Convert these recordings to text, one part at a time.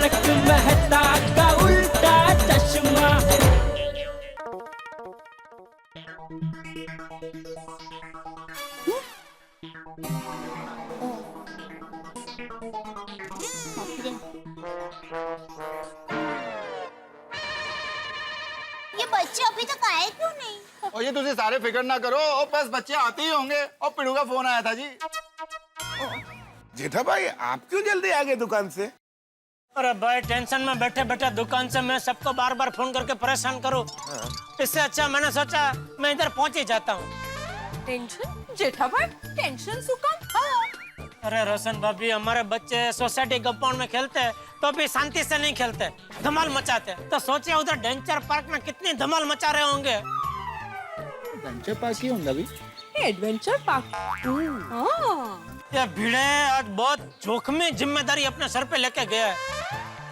तारक मेहता का उल्टा चश्मा। ये बच्चे अभी तक आए क्यों नहीं? और ये तुझे सारे फिक्र ना करो, और बस बच्चे आते ही होंगे। और पिड़ू का फोन आया था जी। जेठा भाई आप क्यों जल्दी आ गए दुकान से? अरे भाई टेंशन में बैठे बैठे दुकान से मैं सबको बार बार फोन करके परेशान करूं, इससे अच्छा मैंने सोचा मैं इधर पहुंच ही जाता हूं। टेंशन जेठा भाई, टेंशन सुकम। हाँ। अरे रोशन भाभी, हमारे बच्चे सोसाइटी कंपाउंड में खेलते हैं तो भी शांति से नहीं खेलते, धमाल मचाते। तो सोचिए उधर डेंचर पार्क में कितनी धमाल मचा रहे होंगे। डेंचर पार्क ही होंगे अभी। Adventure park. हाँ। ये भिड़े आज बहुत जोखिमी जिम्मेदारी अपने सर पे लेके गया है।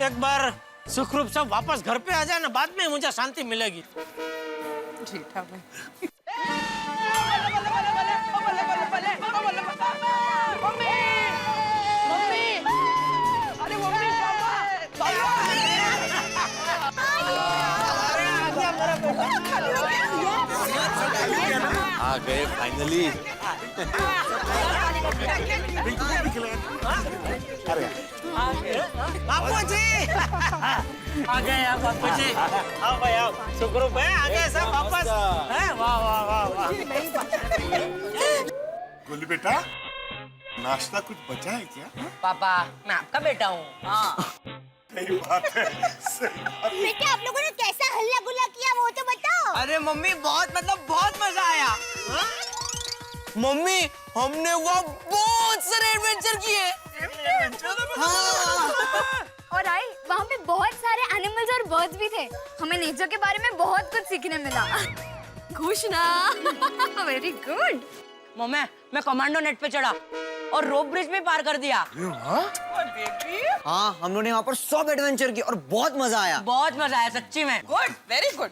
एक बार सुखरूप से वापस घर पे आ जाए ना, बाद में मुझे शांति मिलेगी। जेठा भाई। आ गए फाइनली। बापू जी आ गए आप, बापू जी आओ भाई आओ। सुखरूप है, आ गए सब वापस। वाह वाह वाह वाह। गोलू बेटा, नाश्ता कुछ बचा है क्या? पापा मैं आपका बेटा हूँ। हाँ। सही बात है, सही बात। बेटा आप लोगों ने कैसा हल्ला गुल्ला किया वो तो बताओ। अरे मम्मी बहुत मजा आया। मम्मी हमने वो बहुत सारे एडवेंचर किए। हाँ। और आई वहाँ पे बहुत सारे एनिमल्स और बर्ड्स भी थे। हमें नेचर के बारे में बहुत कुछ सीखने मिला। खुश ना? Very good. मम्मी मैं कमांडो नेट पे चढ़ा और रोप ब्रिज भी पार कर दिया। हाँ, हम लोगों ने वहाँ पर सब एडवेंचर की और बहुत मजा आया। बहुत मजा आया सच्ची में। Good, very good.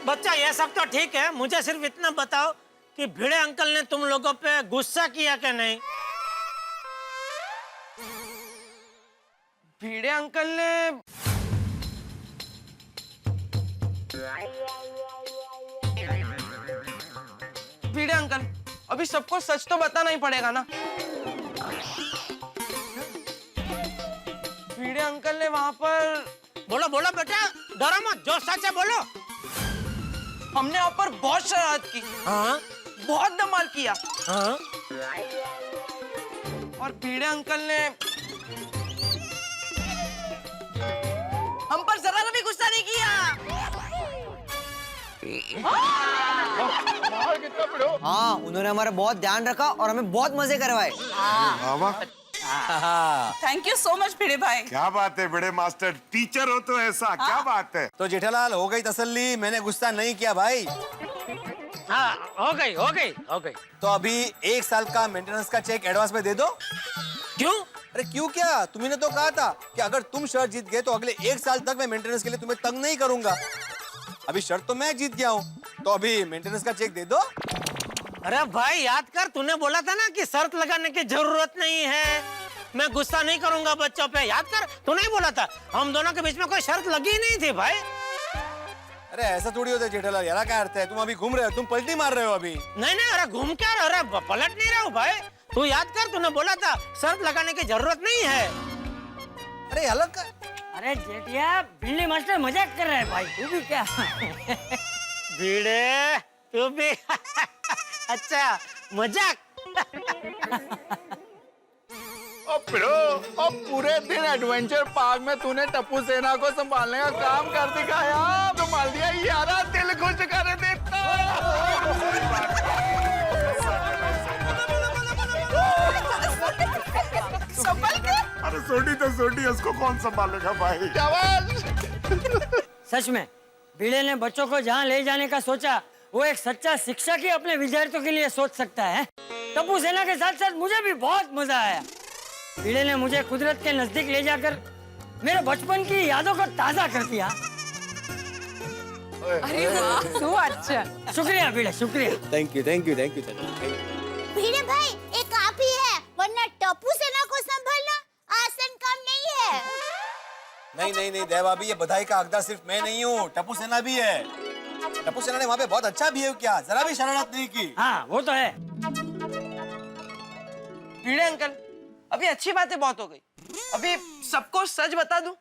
बच्चा ये सब तो ठीक है, मुझे सिर्फ इतना बताओ कि भिड़े अंकल ने तुम लोगों पे गुस्सा किया कि नहीं? भिड़े अंकल ने भिड़े अंकल अभी सबको सच तो बताना ही पड़ेगा ना। भिड़े अंकल ने वहाँ पर बोलो बोलो बेटा, डरो मत, जो सच है बोलो। हमने वहाँ पर बहुत शरारत की। हाँ बहुत धमाल किया। हाँ। और भिड़े अंकल ने हम पर जरा भी गुस्सा नहीं किया। हाँ, उन्होंने हमारा बहुत ध्यान रखा और हमें बहुत मजे करवाए। थैंक यू सो मच भिड़े भाई। क्या बात है बड़े मास्टर, टीचर हो तो ऐसा। क्या बात है। तो जेठालाल हो गई तसल्ली, मैंने गुस्सा नहीं किया भाई। हाँ हो गई। तो अभी 1 साल का मेंटेनेंस का चेक एडवांस में दे दो। क्यों? अरे क्यों क्या, तुम्ही तो कहा था कि अगर तुम शर्त जीत गए तो अगले 1 साल तक मैं मेंटेनेंस के लिए तुम्हें तंग नहीं करूंगा। अभी शर्त तो मैं जीत गया हूँ, तो अभी मेंटेनेंस का चेक दे दो। अरे भाई याद कर, तूने बोला था ना कि शर्त लगाने की जरूरत नहीं है, मैं गुस्सा नहीं करूंगा बच्चों पे। याद कर, तू नहीं बोला था? हम दोनों के बीच में कोई शर्त लगी ही नहीं थी भाई। अरे ऐसा थोड़ी होता है जेठालाल, यार क्या अर्थ है, तुम अभी घूम रहे हो, तुम पलटी मार रहे हो अभी। नहीं, अरे घूम क्या रहा, अरे पलट नहीं रहा हूँ भाई। तू याद कर, तूने बोला था शर्त लगाने की जरूरत नहीं है। अरे अलग कर। अरे जेठिया, बिल्ली मास्टर मजाक कर रहा है भाई, तू भी क्या? भिड़े तू भी अच्छा मजाक। और पिड़ो, और पूरे दिन एडवेंचर पार्क में तूने टप्पू सेना को संभालने का काम कर दिखाया। संभाल दिया यारा, दिल खुश कर देता। अरे सोटी तो सोटी, उसको कौन संभालेगा भाई। सच में भिड़े ने बच्चों को जहाँ ले जाने का सोचा, वो एक सच्चा शिक्षक ही अपने विद्यार्थियों के लिए सोच सकता है। टप्पू सेना के साथ साथ मुझे भी बहुत मजा आया। भिड़े ने मुझे कुदरत के नजदीक ले जाकर मेरे बचपन की यादों को ताजा कर दिया। अरे वाह, तो अच्छा। शुक्रिया भिड़े, शुक्रिया। Thank you. भिड़े भाई एक आप ही है, वरना टप्पू सेना को संभालना आसान काम नहीं है। नहीं नहीं नहीं दया भाभी, ये बधाई का हकदार सिर्फ मैं नहीं हूँ, टप्पू सेना भी है। टप्पू सेना ने वहाँ पे बहुत अच्छा बिहेव किया, जरा भी शरारत नहीं की। हाँ वो तो है। भिड़े अंकल, अभी अच्छी बातें बहुत हो गई, अभी सबको सच बता दूं।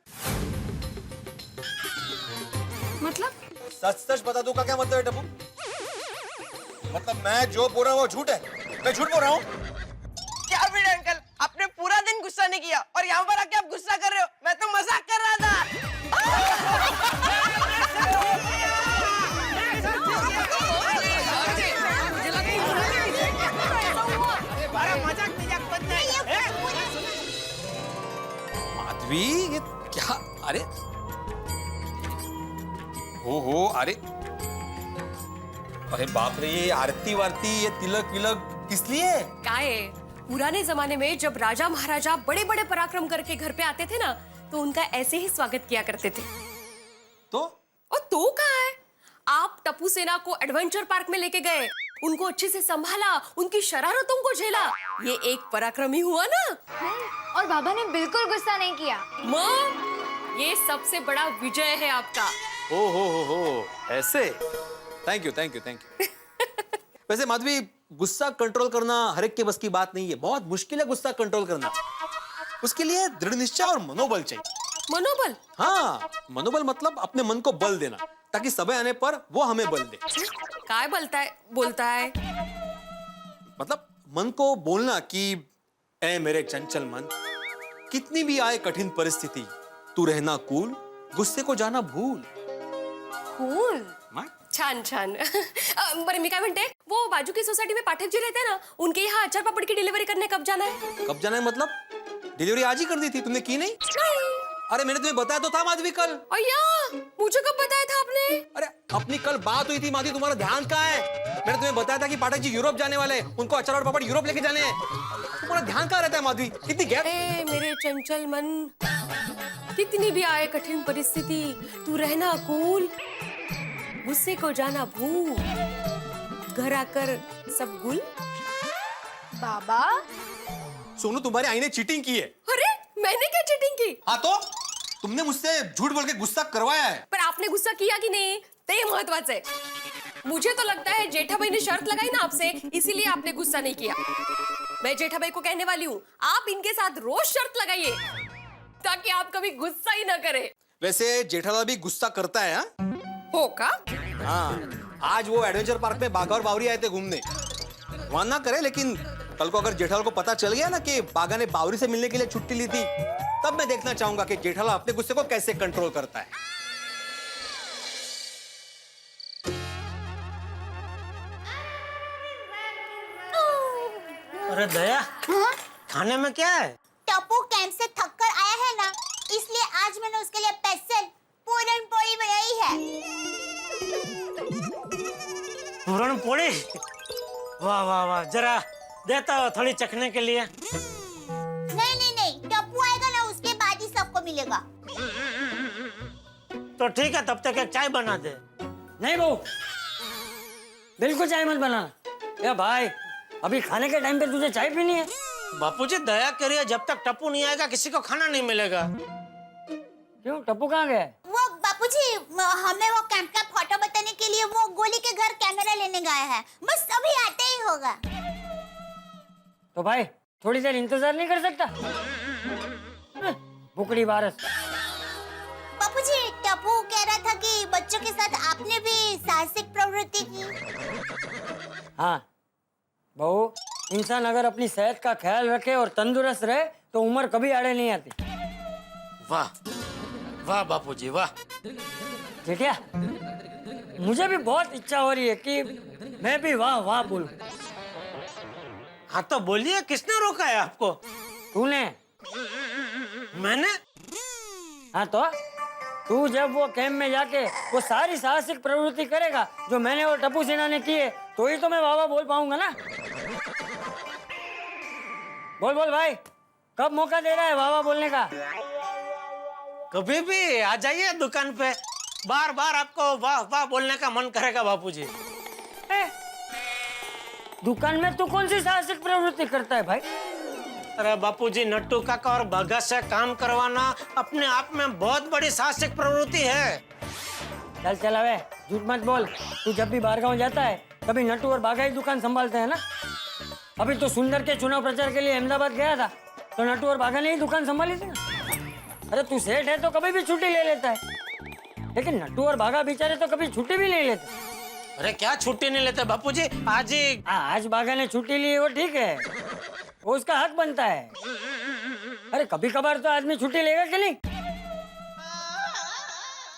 मतलब सच सच बता दूं का क्या मतलब है टप्पू? मतलब मैं जो बोल रहा हूँ वो झूठ है? मैं झूठ बोल रहा हूँ? क्या भिड़े अंकल, आपने पूरा दिन गुस्सा नहीं किया और यहाँ पर आके आप गुस्सा कर रहे हो? मैं तो मजाक कर रहा था। माधवी ये क्या? अरे हो अरे अरे बाप रे, ये आरती वारती, ये तिलक विलक किस लिए? काय पुराने जमाने में जब राजा महाराजा बड़े बड़े पराक्रम करके घर पे आते थे ना, तो उनका ऐसे ही स्वागत किया करते थे। तो और तो कहा है, आप टप्पू सेना को एडवेंचर पार्क में लेके गए, उनको अच्छे से संभाला, उनकी शरारतों को झेला, ये एक पराक्रम ही हुआ ना। और बाबा ने बिल्कुल गुस्सा नहीं किया। माँ, ये सबसे बड़ा विजय है आपका। हो ऐसे। Thank you thank you thank you. वैसे माधवी, गुस्सा कंट्रोल करना हर एक के बस की बात नहीं है, बहुत मुश्किल है गुस्सा कंट्रोल करना। उसके लिए दृढ़ निश्चय और मनोबल चाहिए। मनोबल? हाँ, मनोबल मतलब अपने मन को बल देना, ताकि समय आने पर वो हमें बल दे। काय बोलता है? मतलब मन को बोलना कि ऐ मेरे चंचल मन, कितनी भी आए कठिन परिस्थिति, तू रहना कूल, गुस्से को जाना भूल। कूल? छान छान। बरं मी काय म्हणते, वो बाजू की सोसाइटी में पाठक जी रहते हैं ना, उनके यहाँ अचार पापड़ की डिलीवरी करने कब जाना है? कब जाना है मतलब? डिलीवरी आज ही कर दी थी, तुमने की नहीं? अरे मैंने तुम्हें बताया तो था माधवी कल। अय्या, मुझे कब बताया था आपने? अरे अपनी कल बात हुई थी माधवी, तुम्हारा ध्यान कहाँ है? मैंने तुम्हें बताया था कि पाठक जी यूरोप जाने वाले हैं, उनको अचार और पापड़ यूरोप लेके जाने हैं। तुम्हारा ध्यान कहाँ रहता है माधवी? कितनी गैप। ए मेरे चंचल मन, कितनी भी आए कठिन परिस्थिति, तू रहना कूल, गुस्से को जाना भूल, घर आकर सब गुल। बाबा सोनू, तुम्हारे आई ने चीटिंग की है। अरे मैंने क्या चीटिंग की? हाँ तो तुमने मुझसे झूठ बोल के गुस्सा करवाया है। पर आपने गुस्सा किया कि नहीं, ते महत्वाचं है। मुझे तो लगता है जेठाबाई ने शर्त लगाई ना आपसे, इसीलिए आपने गुस्सा नहीं किया। मैं जेठाबाई को कहने वाली हूँ, आप इनके साथ रोज शर्त लगाइए, ताकि आप कभी गुस्सा ही ना करें। वैसे जेठालाल भी गुस्सा करता है। हाँ हो का? हाँ, आज वो एडवेंचर पार्क में बाघा और बावरी आए थे घूमने। वहां ना करे, लेकिन कल को अगर जेठालाल को पता चल गया ना कि बाघा ने बावरी से मिलने के लिए छुट्टी ली थी, तब मैं देखना चाहूंगा कि जेठालाल अपने गुस्से को कैसे कंट्रोल करता है। अरे दया, खाने में क्या है? टप्पू कैंप से थक कर आया है ना, इसलिए आज मैंने उसके लिए स्पेशल पूरन पोली बनाई है। पूरण पोड़ी? वाह वाह वाह, जरा देता हो थोड़ी चखने के लिए। नहीं, टप्पू आएगा ना, उसके बाद ही सबको मिलेगा। तो ठीक है, तब तक एक चाय बना दे। नहीं बहू, बिल्कुल चाय मत बनाना। ए भाई, अभी खाने के टाइम पे तुझे चाय पीनी है? बापूजी दया करिए, जब तक टप्पू नहीं आएगा किसी को खाना नहीं मिलेगा। क्यों, टप्पू कहाँ गया? वो बापूजी, हमें वो कैंप का फोटो बताने के लिए वो गोली के घर कैमरा लेने गया है, बस अभी आते ही होगा। तो भाई थोड़ी देर इंतजार नहीं कर सकता? बुकड़ी बारस। बापूजी, टप्पू कह रहा था कि बच्चों के साथ आपने भी साहसिक प्रवृत्ति की। हाँ बहू, इंसान अगर अपनी सेहत का ख्याल रखे और तंदुरुस्त रहे तो उम्र कभी आड़े नहीं आती। वाह वाह बापूजी वाह। जेठिया, मुझे भी बहुत इच्छा हो रही है कि मैं भी वाह वाह बोलूं। हाँ तो बोलिए, किसने रोका है आपको? तूने। मैंने? हाँ तो तू जब वो कैंप में जाके वो सारी साहसिक प्रवृत्ति करेगा जो मैंने और टप्पू सेना ने की है, तो ही तो मैं वाह वाह बोल पाऊंगा ना। बोल बोल भाई, कब मौका दे रहा है वाह वाह बोलने का? कभी भी आ जाइए दुकान पे, बार बार आपको वाह वाह बोलने का मन करेगा बापूजी। दुकान में तू कौन सी साहसिक प्रवृत्ति करता है भाई? अरे बापूजी, नट्टू काका और बाघा से काम करवाना अपने आप में बहुत बड़ी साहसिक प्रवृत्ति है। चल चल अबे, झूठ मत बोल। तू जब भी बाहर गाँव जाता है कभी नट्टू और बाघा ही दुकान संभालते हैं ना। अभी तो सुंदर के चुनाव प्रचार के लिए अहमदाबाद गया था तो नट्टू और बाघा ने ही दुकान संभाली थी ना। अरे तू सेठ है तो कभी भी छुट्टी ले लेता है, लेकिन नट्टू और बाघा बेचारे तो कभी छुट्टी भी नहीं लेते। अरे क्या छुट्टी नहीं लेते बापूजी? आज बाघा ने छुट्टी ली, वो ठीक है, वो उसका हक बनता है। अरे कभी कभार तो आदमी छुट्टी लेगा कि नहीं?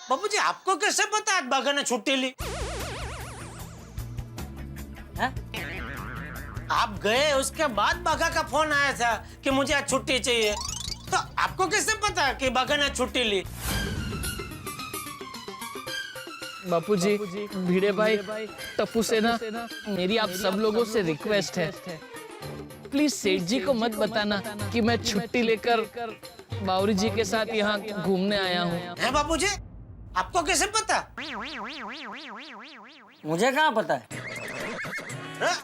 बापूजी, आपको कैसे पता आज बाघा ने छुट्टी ली? है? आप गए उसके बाद बाघा का फोन आया था कि मुझे आज छुट्टी चाहिए, तो आपको कैसे पता कि बाघा ने छुट्टी ली? बापूजी, भिड़े भाई, टप्पू सेना, मेरी आप सब लोगों से रिक्वेस्ट है, प्लीज सेठ जी को मत बताना कि मैं छुट्टी लेकर बावरी जी के साथ यहाँ घूमने आया हूँ। है बापूजी, आपको कैसे पता? मुझे कहाँ पता है? हाँ?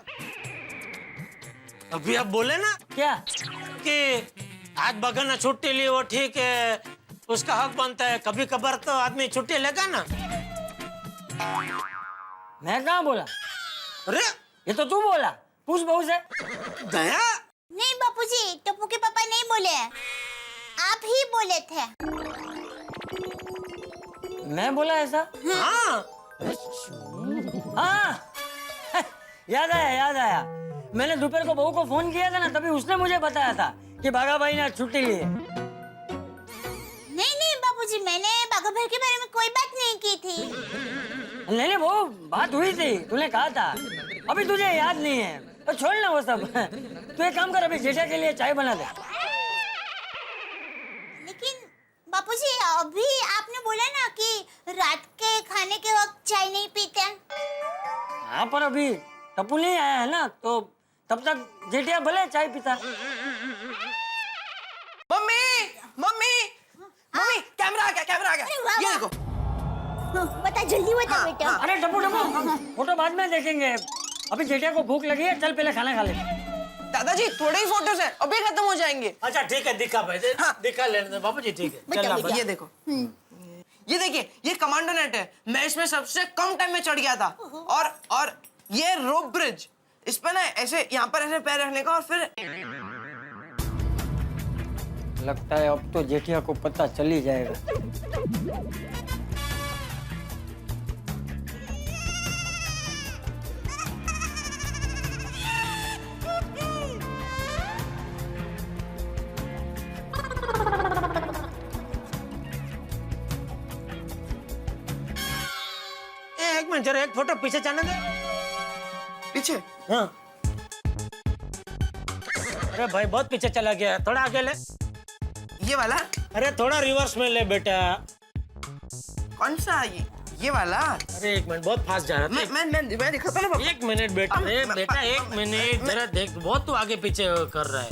अभी आप बोले ना क्या कि आज बाघा ने छुट्टी ली, वो ठीक है, उसका हक बनता है। कभी कभार तो आदमी छुट्टी लेगा ना। मैं कहाँ बोला? अरे ये तो तू बोला, पूछ बहू से। दया, नहीं बापूजी, टप्पू के पापा नहीं बोले, आप ही बोले थे। मैं बोला ऐसा? हाँ हाँ याद आया। मैंने दोपहर को बहू को फोन किया था ना, तभी उसने मुझे बताया था कि बाघा भाई ने छुट्टी ली है। नहीं बापूजी, मैंने बाघा भाई के बारे में कोई बात नहीं की थी। नहीं वो बात हुई थी, तूने कहा था, अभी तुझे याद नहीं है तो छोड़ ना वो सब। तू एक काम कर, अभी जेठा के लिए चाय बना दे। लेकिन बापूजी, अभी आपने बोला ना कि रात के खाने के वक्त चाय नहीं पीते। हाँ, पर अभी टप्पू नहीं आया है ना, तो तब तक जेठिया भले चाय पीता। मम्मी, कैमरा आ गया। अरे वाह, ये वाह। देखो। बता, जल्दी बता बेटा। अरे टप्पू फोटो बाद में देखेंगे, अभी जेठिया को भूख लगी है, चल पहले खाना खा ले। दादाजी, थोड़े ही फोटोज हैं, अभी खत्म हो जाएंगे। अच्छा ठीक है, दिखा भाई, दिखा लेने दो बापूजी, ठीक है। बेटा, चल ये देखो, ये देखिए, ये कमांडो नेट है। मैं इसमें सबसे कम टाइम में चढ़ गया था। और ये रोप ब्रिज, इस पे ना ऐसे यहाँ पर ऐसे पैर रखने का, और फिर लगता है अब तो जेठिया को पता चल ही जाएगा। एक मिनट जरा, एक फोटो पीछे जाने दे। पीछे। हाँ। अरे भाई बहुत पीछे चला गया, थोड़ा आगे ले। ये वाला? अरे थोड़ा रिवर्स में ले बेटा। कौन सा? ये वाला? अरे एक मिनट, बहुत फास्ट जा रहा था। मैं दिखाता ना। एक मिनट बेटा, बेटा एक मिनट जरा देख, बहुत तू आगे पीछे कर रहा है।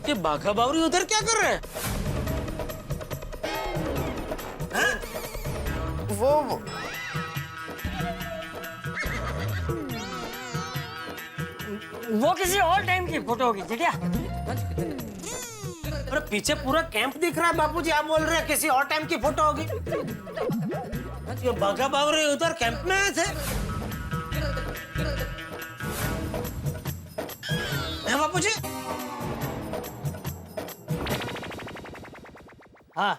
ये बाघा बावरी उधर क्या कर रहे हैं? वो किसी और टाइम की फोटो होगी जेठिया। अरे पीछे पूरा कैंप दिख रहा है बापूजी, आप बोल रहे हैं किसी और टाइम की फोटो होगी? ये बाघा बावरी उधर कैंप में आए थे। है बापूजी? हाँ।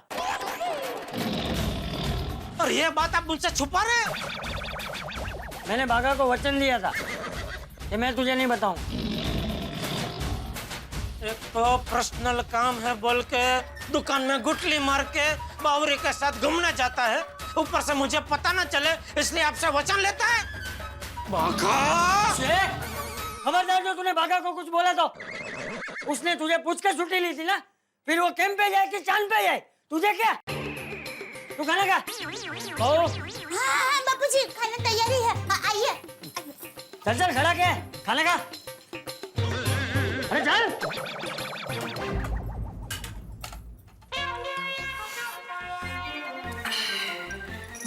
और ये बात आप मुझसे छुपा रहे हैं? मैंने बाघा को वचन दिया था कि मैं तुझे नहीं बताऊं। एक तो पर्सनल काम है बोल के दुकान में गुटली मार के बावरी के साथ घूमने जाता है, ऊपर से मुझे पता ना चले इसलिए आपसे वचन लेता है। बाघा! खबरदार, जो तूने बाघा को कुछ बोला तो उसने तुझे पूछ के छुट्टी ली थी ना, फिर वो कैंप पे जाए कि चांद पे जाए, तुझे क्या? तू खाना खा। हाँ बापूजी, खाना तैयारी है, आइए। चल खड़ा क्या है, खाना खा। अरे चल।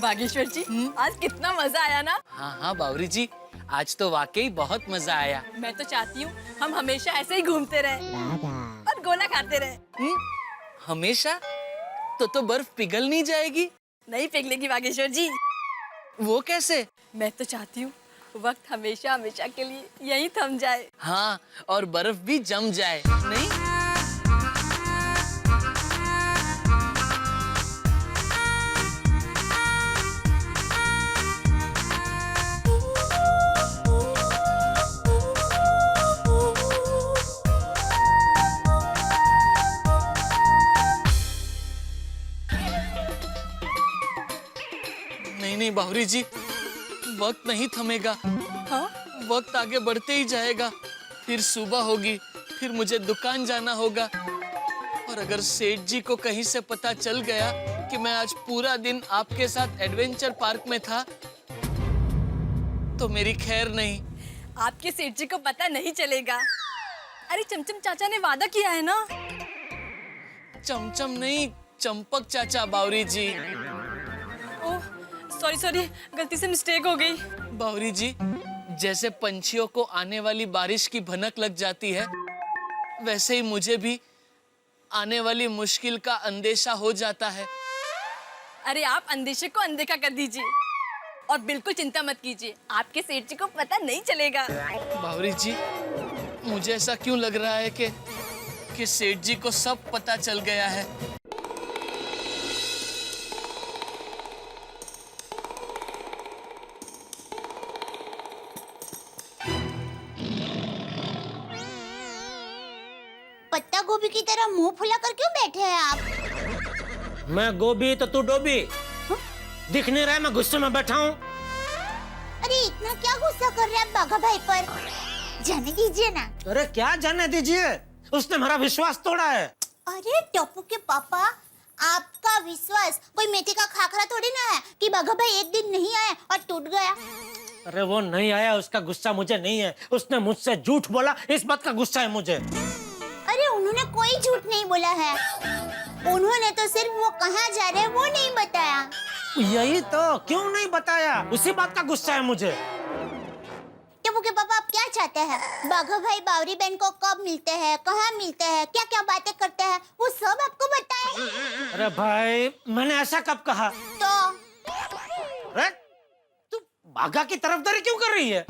बागेश्वर जी, आज कितना मजा आया ना। हाँ हाँ बावरी जी, आज तो वाकई बहुत मजा आया। मैं तो चाहती हूँ हम हमेशा ऐसे ही घूमते रहे और गोला खाते रहे। हमेशा? तो बर्फ पिघल नहीं जाएगी? नहीं पिघलेगी बागेश्वर जी। वो कैसे? मैं तो चाहती हूँ वक्त हमेशा हमेशा के लिए यहीं थम जाए। हाँ, और बर्फ भी जम जाए, नहीं? नहीं बावरी जी, वक्त नहीं थमेगा। हाँ? वक्त आगे बढ़ते ही जाएगा। फिर सुबह होगी, फिर मुझे दुकान जाना होगा। और अगर सेठ जी को कहीं से पता चल गया कि मैं आज पूरा दिन आपके साथ एडवेंचर पार्क में था, तो मेरी खैर नहीं। आपके सेठ जी को पता नहीं चलेगा। अरे चमचम चाचा ने वादा किया है ना। चमचम नहीं, चंपक चाचा बावरी जी। ओह सॉरी, गलती से मिस्टेक हो गई। बावरी जी, जैसे पंछियों को आने वाली बारिश की भनक लग जाती है, वैसे ही मुझे भी आने वाली मुश्किल का अंदेशा हो जाता है। अरे आप अंदेशे को अनदेखा कर दीजिए और बिल्कुल चिंता मत कीजिए, आपके सेठ जी को पता नहीं चलेगा। बावरी जी, मुझे ऐसा क्यों लग रहा है कि सेठ जी को सब पता चल गया है। पत्ता गोभी की तरह मुंह फुलाकर क्यों बैठे हैं आप? मैं गोभी तो तू डोबी। दिख नहीं रहा है मैं गुस्से में बैठा हूँ। अरे इतना क्या गुस्सा कर रहे हैं आप बाघा भाई पर? जाने दीजिए ना। अरे क्या जाने दीजिए, उसने मेरा विश्वास तोड़ा है। अरे टप्पू के पापा, आपका विश्वास कोई मेथी का खाखरा थोड़ी ना है कि बाघा भाई एक दिन नहीं आया और टूट गया। अरे वो नहीं आया, उसका गुस्सा मुझे नहीं है। उसने मुझसे झूठ बोला, इस बात का गुस्सा है मुझे। अरे उन्होंने कोई झूठ नहीं बोला है, उन्होंने तो सिर्फ वो कहाँ जा रहे हैं वो नहीं बताया। यही तो, क्यों नहीं बताया, उसी बात का गुस्सा है मुझे। टप्पू के पापा आप क्या चाहते हैं? बाघा भाई बावरी बहन को कब मिलते हैं, कहाँ मिलते हैं, क्या क्या बातें करते हैं, वो सब आपको बताएं। अरे भाई, मैंने ऐसा कब कहा? तो अरे तू बाघा की तरफदारी क्यों कर रही है?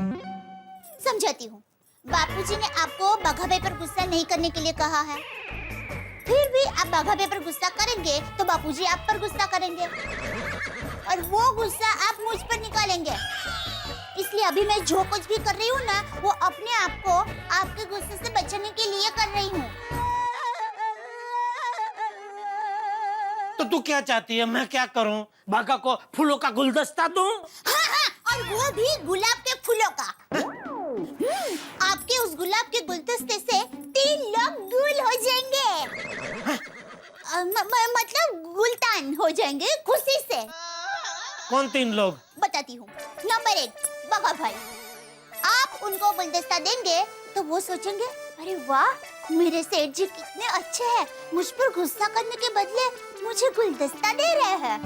समझाती हूँ। बापूजी ने आपको बाघा भाई पर गुस्सा नहीं करने के लिए कहा है, फिर भी आप बाघा भाई पर गुस्सा करेंगे तो बापूजी आप पर गुस्सा करेंगे और वो गुस्सा आप मुझ पर निकालेंगे। इसलिए अभी मैं जो कुछ भी कर रही हूँ ना, वो अपने आप को आपके गुस्से से बचाने के लिए कर रही हूँ। तो तू क्या चाहती है, मैं क्या करूं? बाघा को फूलों का गुलदस्ता दूं? हाँ, और वो भी गुलाब के फूलों का। आपके उस गुलाब के गुलदस्ते से 3 लोग गुल हो जाएंगे। मतलब गुलतान हो जाएंगे खुशी से। कौन 3 लोग? बताती हूँ। नंबर 1 बाघा भाई, आप उनको गुलदस्ता देंगे तो वो सोचेंगे, अरे वाह मेरे सेठ जी कितने अच्छे हैं, मुझ पर गुस्सा करने के बदले मुझे गुलदस्ता दे रहे हैं।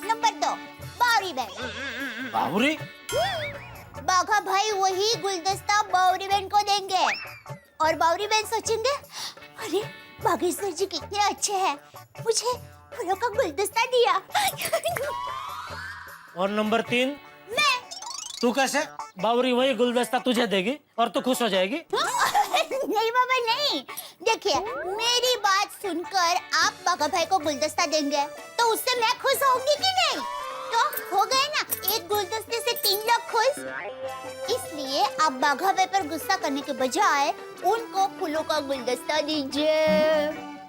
नंबर 2 बावरी बहन। बावरी? बाघा भाई वही गुलदस्ता बावरी बहन को देंगे और बावरी बहन सोचेंगे, अरे बागेश्वर जी कितने अच्छे हैं, मुझे फूलों का गुलदस्ता दिया। और नंबर 3 मैं। तू कैसे? बावरी वही गुलदस्ता तुझे देगी और तू खुश हो जाएगी? नहीं बाबा नहीं, देखिए मेरी बात सुनकर आप बाघा भाई को गुलदस्ता देंगे तो उससे मैं खुश होंगी कि नहीं? तो हो गए ना, एक गुलदस्ते से 3 लोग खुश। इसलिए आप बाघा भाई पर गुस्सा करने के बजाय उनको फूलों का गुलदस्ता दीजिए।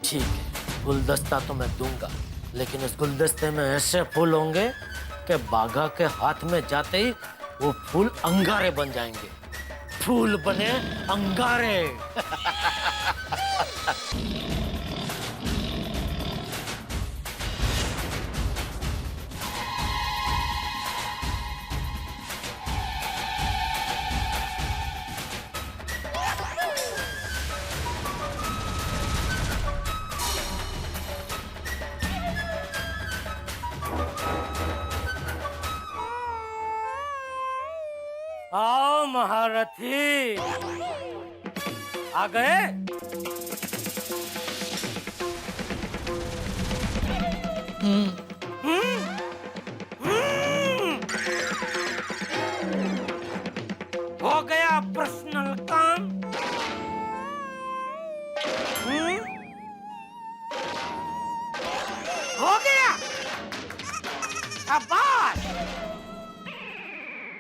ठीक है, गुलदस्ता तो मैं दूंगा, लेकिन इस गुलदस्ते में ऐसे फूल होंगे कि बाघा के हाथ में जाते ही वो फूल अंगारे बन जाएंगे। फूल बने अंगारे। महारथी आ गए। हो गया पर्सनल काम। हो गया, शाबाश।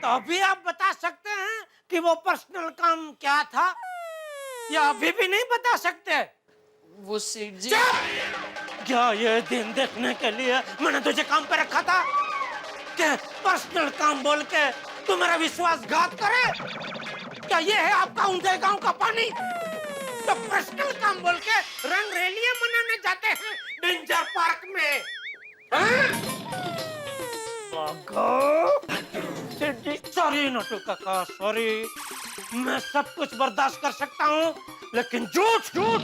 तो अभी आप बता सकते हैं कि वो पर्सनल काम क्या था, या अभी भी नहीं बता सकते? वो सेठ जी, क्या ये दिन देखने के लिए मैंने तुझे काम पे रखा था कि पर्सनल काम बोल के तू मेरा विश्वासघात करे? क्या ये है आपका ऊंचे गांव का पानी? तो पर्सनल काम बोल के रंग रैलियां मनाने जाते हैं डेंजर पार्क में, सॉरी नटू काका, सॉरी। मैं सब कुछ बर्दाश्त कर सकता हूँ, लेकिन झूठ झूठ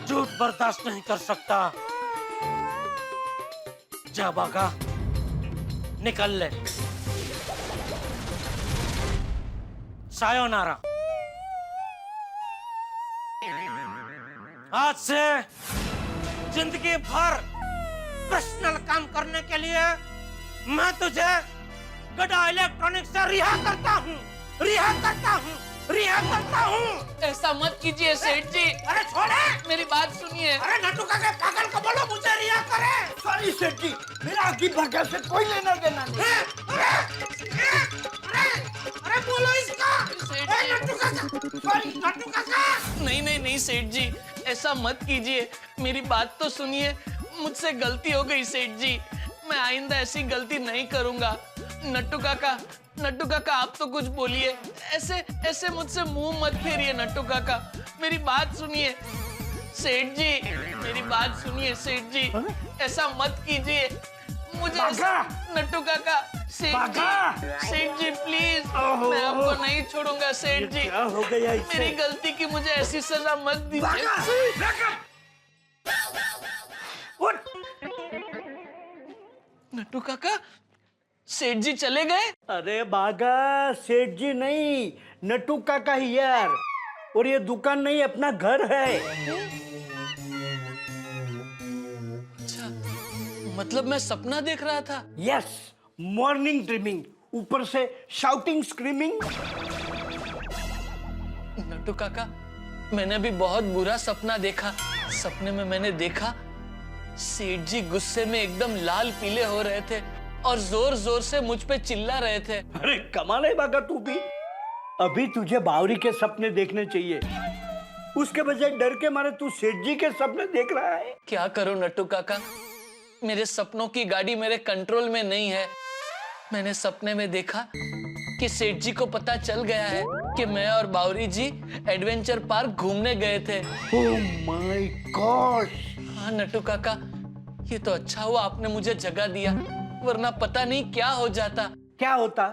झूठ बर्दाश्त नहीं कर सकता। जा बागा, निकल ले। सायोनारा। आज से जिंदगी भर पर्सनल काम करने के लिए मैं तुझे गड़ा इलेक्ट्रॉनिक्स से रिहा करता हूँ, रिहा करता हूँ, रिहा करता हूँ। ऐसा मत कीजिए सेठ जी। अरे छोड़े, मेरी बात सुनिए। अरे नटू काका, पागल को बोलो मुझे रिहा करे। सॉरी सेठ जी, मेरा आगे भगा से कोई लेना देना नहीं। अरे बोलो इसका। नटू काका, सॉरी नटू काका। नहीं सेठ जी, ऐसा मत कीजिए। मेरी बात तो सुनिए। मुझसे गलती हो गई सेठ जी, मैं आइंदा ऐसी गलती नहीं करूंगा। नट्टू काका आप तो कुछ बोलिए। ऐसे मुझसे मुंह मत फेरिए नट्टू काका, मेरी बात सुनिए। सेठ जी, मेरी बात सुनिए सेठ जी, ऐसा मत कीजिए मुझे। नट्टू काका, सेठ जी प्लीज, मैं आपको नहीं छोड़ूंगा सेठ जी। क्या हो गया इसे? मेरी गलती की मुझे ऐसी सजा मत दीजिए। नट्टू काका, सेठ जी चले गए? अरे बागा, सेठ जी नहीं, नट्टू काका ही यार। और ये दुकान नहीं, अपना घर है। अच्छा, मतलब मैं सपना देख रहा था। यस, मॉर्निंग ड्रीमिंग, ऊपर से शाउटिंग स्क्रीमिंग। नट्टू काका, मैंने अभी बहुत बुरा सपना देखा। सपने में मैंने देखा सेठ जी गुस्से में एकदम लाल पीले हो रहे थे और जोर जोर से मुझ पे चिल्ला रहे थे। अरे कमाल है बागा, तू भी। अभी तुझे बावरी के सपने देखने चाहिए, उसके बजाय डर के मारे तू सेठ जी के सपने देख रहा है। क्या करूं नट्टू काका, मेरे सपनों की गाड़ी मेरे कंट्रोल में नहीं है। मैंने सपने में देखा कि सेठ जी को पता चल गया है कि मैं और बावरी जी एडवेंचर पार्क घूमने गए थे। Oh my God. हाँ नट्टू काका, ये तो अच्छा हुआ आपने मुझे जगा दिया, वरना पता नहीं क्या हो जाता। क्या होता?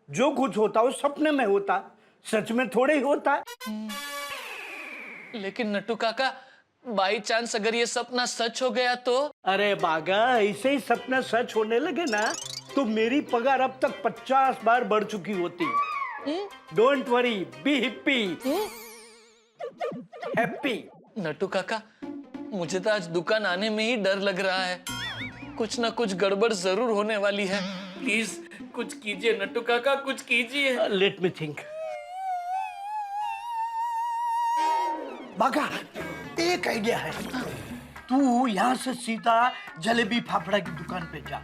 जो कुछ होता वो सपने में होता, सच में थोड़े ही होता। लेकिन नट्टू काका, बाई चांस अगर ये सपना सच हो गया तो? अरे बागा, ऐसे ही सपना सच होने लगे ना तो मेरी पगार अब तक 50 बार बढ़ चुकी होती। Don't worry, be happy. Happy. Nattu काका, मुझे तो आज दुकान आने में ही डर लग रहा है। कुछ ना कुछ गड़बड़ जरूर होने वाली है। प्लीज कुछ कीजिए नट्टू काका, कुछ कीजिए। Let me think. बागा, एक आइडिया है। तू यहाँ से सीधा जलेबी फाफड़ा की दुकान पे जा,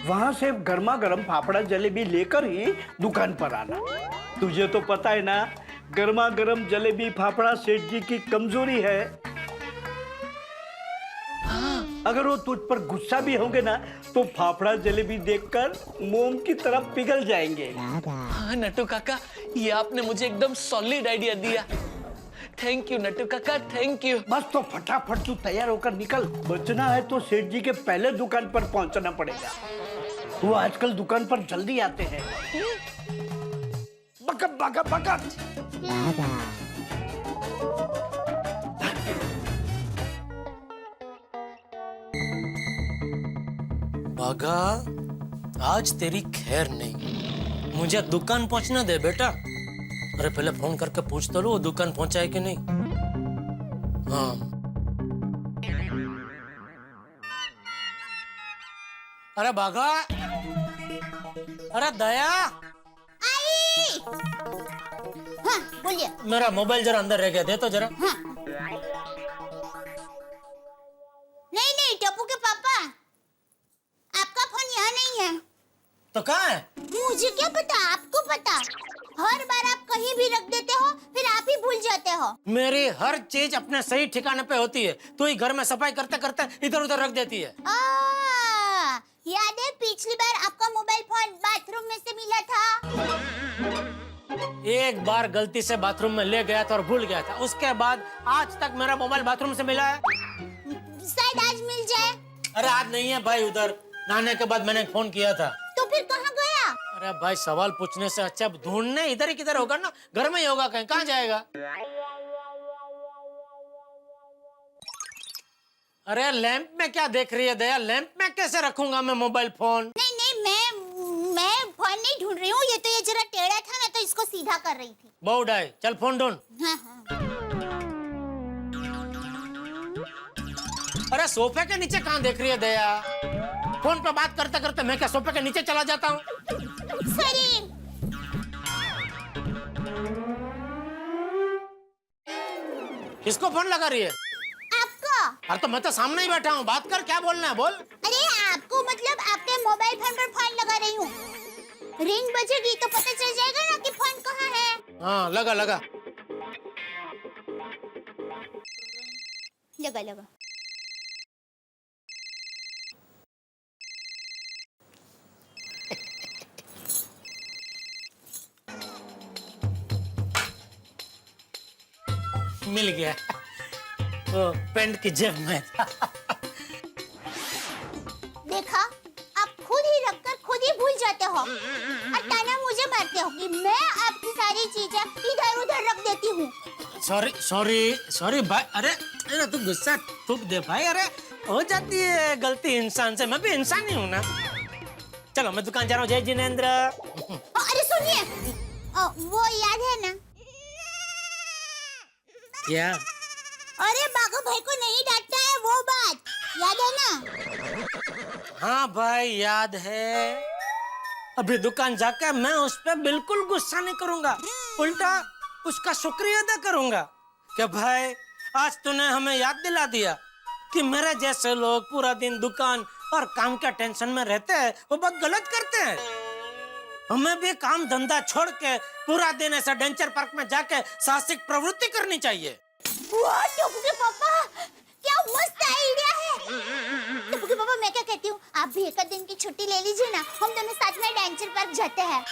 वहां से गर्मा गर्म फाफड़ा जलेबी लेकर ही दुकान पर आना। तुझे तो पता है ना, गर्मा गर्म जलेबी फाफड़ा सेठ जी की कमजोरी है। अगर वो तुझ पर गुस्सा भी होंगे ना तो फाफड़ा जलेबी देखकर मोम की तरफ पिघल जाएंगे। हाँ नट्टू काका, ये आपने मुझे एकदम सॉलिड आइडिया दिया। थैंक यू नट्टू काका, थैंक यू। बस तो फटाफट तू तैयार होकर निकल। बचना है तो सेठ जी के पहले दुकान पर पहुंचना पड़ेगा। वो आजकल दुकान पर जल्दी आते हैं। बकत बकत बकत। बागा, आज तेरी खैर नहीं। मुझे दुकान पहुंचने दे बेटा। अरे पहले फोन करके पूछ तो लो वो दुकान पहुंचा है कि नहीं। हाँ अरे बाघा, अरे दया, आई। हाँ बोलिए। मेरा मोबाइल जरा अंदर रह गया, दे तो जरा। हाँ। नहीं टप्पू के पापा, आपका फोन यहाँ नहीं है। तो कहाँ है? मुझे क्या पता, आपको पता। हर बार आप कहीं भी रख देते हो, फिर आप ही भूल जाते हो। मेरी हर चीज अपने सही ठिकाने पे होती है, तू ही घर में सफाई करते करते इधर उधर रख देती है। याद है पिछली बार आपका मोबाइल फोन बाथरूम में से मिला था? एक बार गलती से बाथरूम में ले गया था और भूल गया था, उसके बाद आज तक मेरा मोबाइल बाथरूम से मिला है। शायद आज मिल जाए। अरे आज नहीं है भाई, उधर नहाने के बाद मैंने फोन किया था। तो फिर कहाँ गया? अरे भाई सवाल पूछने से अच्छा ढूंढने इधर ही किधर होगा ना, घर में ही होगा, कहीं कहाँ जाएगा। अरे लैंप में क्या देख रही है दया, लैंप में कैसे रखूंगा मैं मोबाइल फोन। नहीं मैं फोन नहीं ढूंढ रही हूँ, ये जरा टेढ़ा था ना तो इसको सीधा कर रही थी। बहुत है, चल फोन ढूंढ। हाँ। अरे सोफे के नीचे कहाँ देख रही है दया, फोन पे बात करते करते मैं क्या सोफे के नीचे चला जाता हूँ। सॉरी। किसको फोन लगा रही है? आपको। अरे तो मैं तो सामने ही बैठा हूँ, बात कर, क्या बोलना है बोल। अरे आपको मतलब आपके मोबाइल फोन पर फोन लगा रही हूँ। रिंग बजेगी तो पता चल जाएगा ना कि फोन कहाँ है। हाँ लगा लगा लगा लगा। मिल गया, वो पेंट की जेब में था। देखा, आप खुद ही रखकर खुद ही भूल जाते हो और ताना मुझे मारते हो कि मैं आपकी सारी चीजें इधर उधर रख देती हूँ। सॉरी सॉरी सॉरी भाई। अरे अरे तू गुस्सा थूक दे भाई, अरे हो जाती है गलती इंसान से, मैं भी इंसान ही हूँ ना। चलो मैं दुकान जा रहा हूँ। जय जिनेंद्र। अरे सुनिए, वो याद है ना? क्या? अरे बाघा भाई को नहीं डांटना है, वो बात याद है ना? हाँ भाई याद है। अभी दुकान जाकर मैं उस पर बिल्कुल गुस्सा नहीं करूंगा, उल्टा उसका शुक्रिया अदा करूंगा कि भाई आज तूने हमें याद दिला दिया कि मेरे जैसे लोग पूरा दिन दुकान और काम का टेंशन में रहते हैं, वो बहुत गलत करते हैं। हमें भी काम धंधा छोड़ के पूरा दिन ऐसा एडवेंचर पार्क में जाके साहसिक प्रवृत्ति करनी चाहिए। वाह टप्पू के पापा, क्या मस्त आइडिया है। टप्पू के पापा मैं क्या कहती हूँ, आप भी एक दिन की छुट्टी ले लीजिए ना, हम दोनों साथ में एडवेंचर पार्क जाते हैं।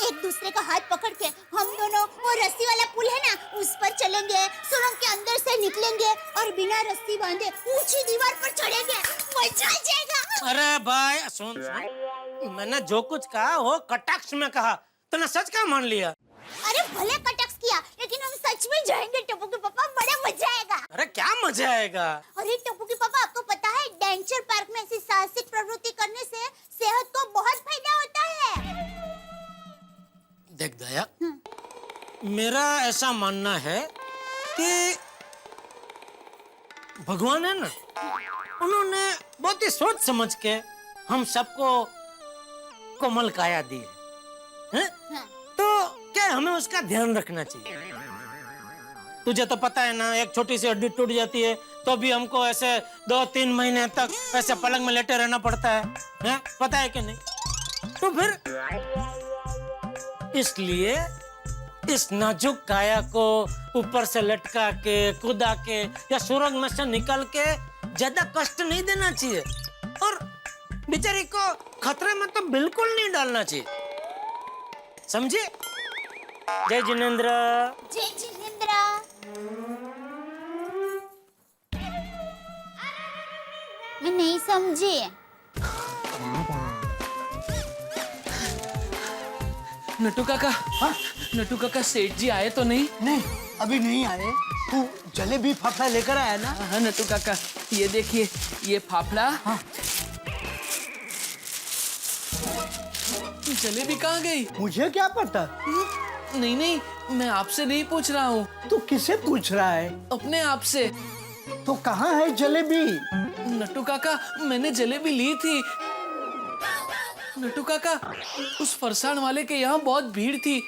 एक दूसरे का हाथ पकड़ के हम दोनों वो रस्सी वाला पुल है ना, उस पर चलेंगे, सुरंग के अंदर से निकलेंगे और बिना रस्सी बांधे ऊंची दीवार पर चढ़ेंगे। मजा आ जाएगा। अरे भाई सुन सुन, मैंने जो कुछ कहा वो कटाक्ष में कहा, तूने सच का मान लिया। अरे भले कटाक्ष किया, लेकिन हम सच में जाएंगे टप्पू के पापा, बड़ा मजा आएगा। अरे क्या मजा आएगा? अरे टप्पू के पापा आपको पता है एडवेंचर पार्क में ऐसी साहसिक प्रवृत्ति करने से सेहत को बहुत फायदा होता है। देख दया, मेरा ऐसा मानना है कि भगवान है ना, उन्होंने बहुत ही सोच समझ के हम सबको कोमल काया दी है, तो क्या हमें उसका ध्यान रखना चाहिए। तुझे तो पता है ना, एक छोटी सी हड्डी टूट जाती है तो भी हमको ऐसे 2-3 महीने तक ऐसे पलंग में लेटे रहना पड़ता है? पता है कि नहीं? तो फिर इसलिए इस नाजुक काया को ऊपर से लटका के, कूदा के या सुरंग में से निकल के ज्यादा कष्ट नहीं देना चाहिए और बेचारी को खतरे में तो बिल्कुल नहीं डालना चाहिए, समझे? जय जिनेंद्र। जय जिनेंद्र। मैं नहीं समझी। नटू काका, हाँ? नटू काका सेठ जी आए तो नहीं? नहीं अभी नहीं आए। तू जलेबी फाफड़ा लेकर आया ना? हाँ नटू काका, ये देखिए, ये फाफड़ा, हाँ। जलेबी कहाँ गई? मुझे क्या पता? नहीं नहीं, मैं आपसे नहीं पूछ रहा हूँ, तू किसे पूछ रहा है? अपने आप से। तो कहाँ है जलेबी? नट्टू काका, मैंने जलेबी ली थी। नट्टू काका, उस फरसाण वाले के यहाँ बहुत भीड़ थी,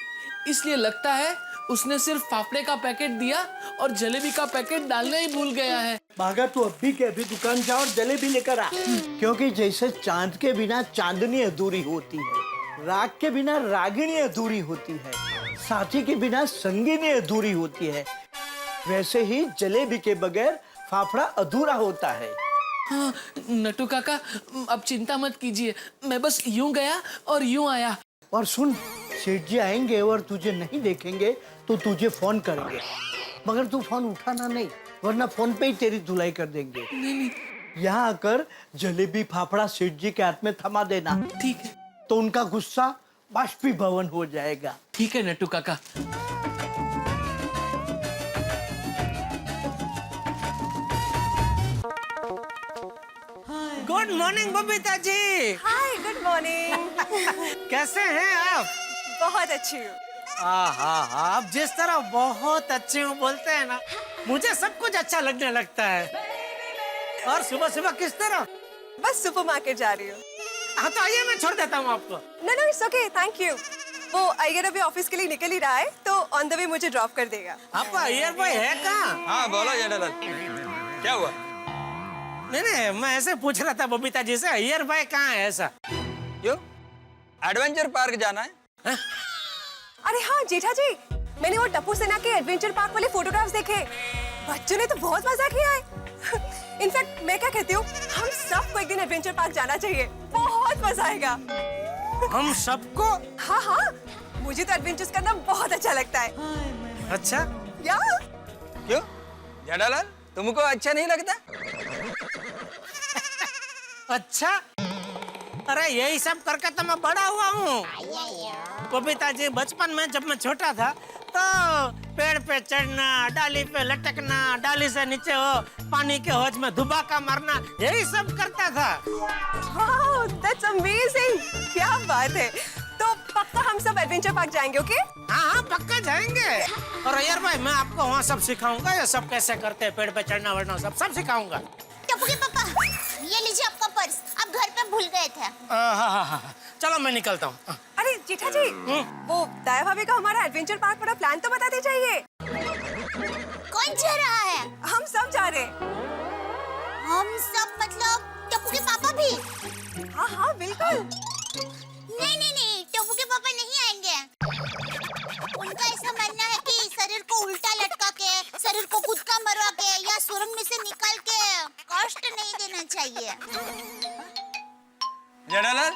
इसलिए लगता है उसने सिर्फ फाफड़े का पैकेट दिया और जलेबी का पैकेट डालना ही भूल गया है। भागा, तू अभी के अभी दुकान जा और जलेबी लेकर आ। क्योंकि जैसे चांद के बिना चांदनी अधूरी होती है, राग के बिना रागिनी अधूरी होती है, साथी के बिना संगिनी अधूरी होती है, वैसे ही जलेबी के बगैर फाफड़ा अधूरा होता है। हाँ, नट्टू काका, अब चिंता मत कीजिए, मैं बस यूं गया और यूं आया। और सुन, सेठ जी आएंगे और तुझे नहीं देखेंगे तो तुझे फोन करेंगे, मगर तू फोन उठाना नहीं, वरना फोन पे ही तेरी धुलाई कर देंगे। यहाँ आकर जलेबी फाफड़ा सेठ जी के हाथ में थमा देना। ठीक है। तो उनका गुस्सा बाष्पीभवन हो जाएगा। ठीक है नट्टू काका। Good morning Babita ji. हाय, गुड मॉर्निंग। कैसे हैं आप? बहुत अच्छी हूँ। आप जिस तरह बहुत अच्छे हो बोलते हैं ना, मुझे सब कुछ अच्छा लगने लगता है। और सुबह सुबह किस तरह? बस सुपरमार्केट जा रही हूँ। हाँ तो आइए, मैं छोड़ देता हूँ आपको। No, it's okay, thank you. वो अय्यर अभी ऑफिस के लिए निकल ही रहा है, तो ऑन द वे मुझे ड्रॉप कर देगा। आपका अय्यर भाई है कहाँ? हाँ बोलो जेठालाल, क्या हुआ? नहीं, मैं ऐसे पूछ रहा था बबीता जी से, अय्यर भाई कहाँ है ऐसा? क्यों? एडवेंचर पार्क जाना है? अरे हाँ जेठा जी, मैंने वो टप्पू सेना के एडवेंचर पार्क वाले फोटोग्राफ्स देखे। बच्चों ने तो बहुत मजा किया है। इनफैक्ट मैं क्या कहती हूँ, हम सबको एक दिन एडवेंचर पार्क जाना चाहिए, बहुत मजा आएगा। हम सबको? हाँ, मुझे तो एडवेंचर्स करना बहुत अच्छा लगता है। अच्छा? या? क्यों? जेठालाल, तुमको अच्छा नहीं लगता? अच्छा, अरे यही सब करके तो मैं बड़ा हुआ हूँ। बबीता जी, बचपन में जब मैं छोटा था तो पेड़ पे चढ़ना, डाली पे लटकना, डाली से नीचे हो पानी के हौज में दुबाका मारना, यही सब करता था। वाओ, दैट्स अमेजिंग, क्या बात है। तो पक्का हम सब एडवेंचर पार्क जाएंगे, ओके? हाँ, पक्का जाएंगे। और अय्यर भाई, मैं आपको वहाँ सब सिखाऊंगा, ये सब कैसे करते हैं, पेड़ पे चढ़ना वढ़ना, सब सिखाऊंगा। टप्पू के पापा, ये लीजिए आपका पर्स, आप घर पे भूल गए थे। हाँ, चलो मैं निकलता हूँ। अरे जेठा जी, वो दया भाभी का हमारा एडवेंचर पार्क वाला प्लान तो बता दीजिए। कौन जा रहा है? हम सब जा रहे। हम सब मतलब टप्पू के पापा भी? हाँ, बिल्कुल। नहीं, टप्पू के पापा नहीं आएंगे। उनका ऐसा मानना है कि शरीर को उल्टा लटका के, शरीर को कूदका मरवा के या सुरंग में से निकाल के कष्ट नहीं देना चाहिए। जेठालाल,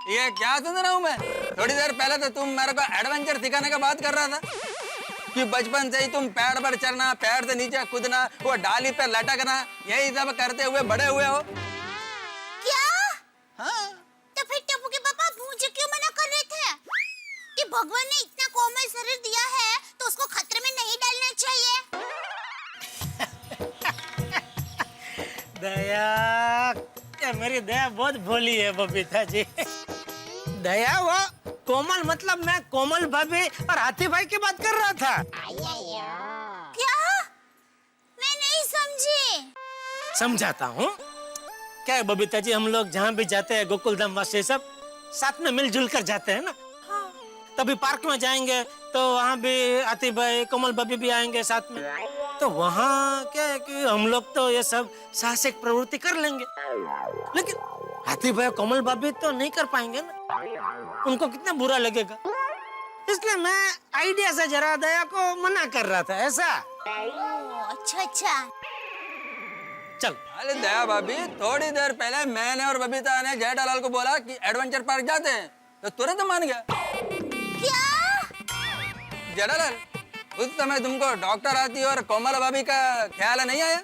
ये क्या सुन रहा हूँ मैं? थोड़ी देर पहले तो तुम मेरे को एडवेंचर सिखाने का बात कर रहा था कि बचपन से ही तुम पेड़ पर चढ़ना, पेड़ से नीचे कूदना, वो डाली पे लटकना, यही सब करते हुए बड़े हुए हो। क्या? हाँ। तो फिर टप्पू के पापा मुझे क्यों मना कर रहे थे कि भगवान ने इतना कोमल शरीर दिया है तो उसको खतरे में नहीं डालना चाहिए? दया, क्या मेरी दया बहुत भोली है बबीता जी। दया, वो कोमल मतलब मैं कोमल भाभी और हाथी भाई की बात कर रहा था। क्या? मैं नहीं समझी। समझाता हूँ। क्या है बबीता जी, हम लोग जहाँ भी जाते हैं, गोकुलधाम वासी सब साथ में मिलजुल कर जाते हैं ना। तभी पार्क में जाएंगे तो वहाँ भी हाथी भाई, कोमल भाभी भी आएंगे साथ में। तो वहाँ क्या है कि हम लोग तो ये सब साहसिक प्रवृत्ति कर लेंगे, लेकिन हाथी भाई, कोमल भाभी तो नहीं कर पाएंगे ना, उनको कितना बुरा लगेगा। इसलिए मैं आइडिया से जरा दया को मना कर रहा था, ऐसा। अच्छा। चल। अरे दया भाभी, थोड़ी देर पहले मैंने और बबीता ने जेठालाल को बोला कि एडवेंचर पार्क जाते हैं, तो तुरंत मान गया। क्या? जेठालाल, उस समय तुमको डॉक्टर आती और कोमल भाभी का ख्याल नहीं आया?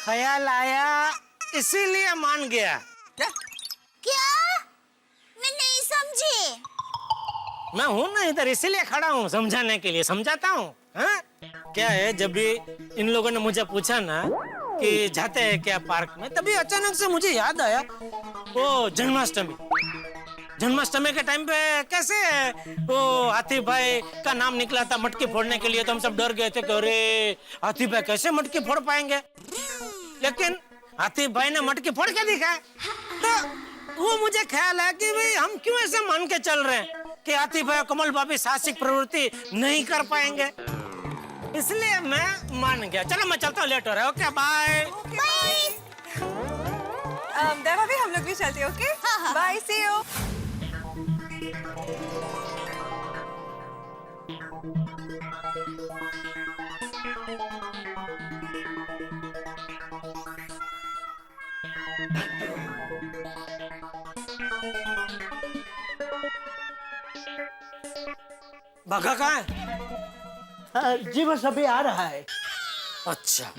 ख्याल आया, इसीलिए मान गया। क्या? मैं नहीं समझी। मैं हूँ ना इधर, इसीलिए खड़ा हूँ समझाने के लिए, समझाता हूँ। हाँ? क्या है, जब भी इन लोगों ने मुझे पूछा ना कि जाते हैं क्या पार्क में, तभी अचानक से मुझे याद आया वो जन्माष्टमी। जन्माष्टमी के टाइम पे कैसे वो हाथी भाई का नाम निकला था मटकी फोड़ने के लिए, तो हम सब डर गए थे कि अरे हाथी भाई कैसे मटकी फोड़ पाएंगे, लेकिन हाथी भाई ने मटकी फोड़ के दिखाया। तो वो मुझे ख्याल है कि भाई हम क्यों ऐसे मान के चल रहे हैं कि हाथी भाई कमल भाभी साहसिक प्रवृत्ति नहीं कर पाएंगे, इसलिए मैं मान गया। चलो मैं चलता हूँ, लेट हो रहा है। Okay bye. देवा भी हम लोग भी चलते हैं। Okay bye, see you. भागा कहाँ है? जी बस अभी आ रहा है। अच्छा,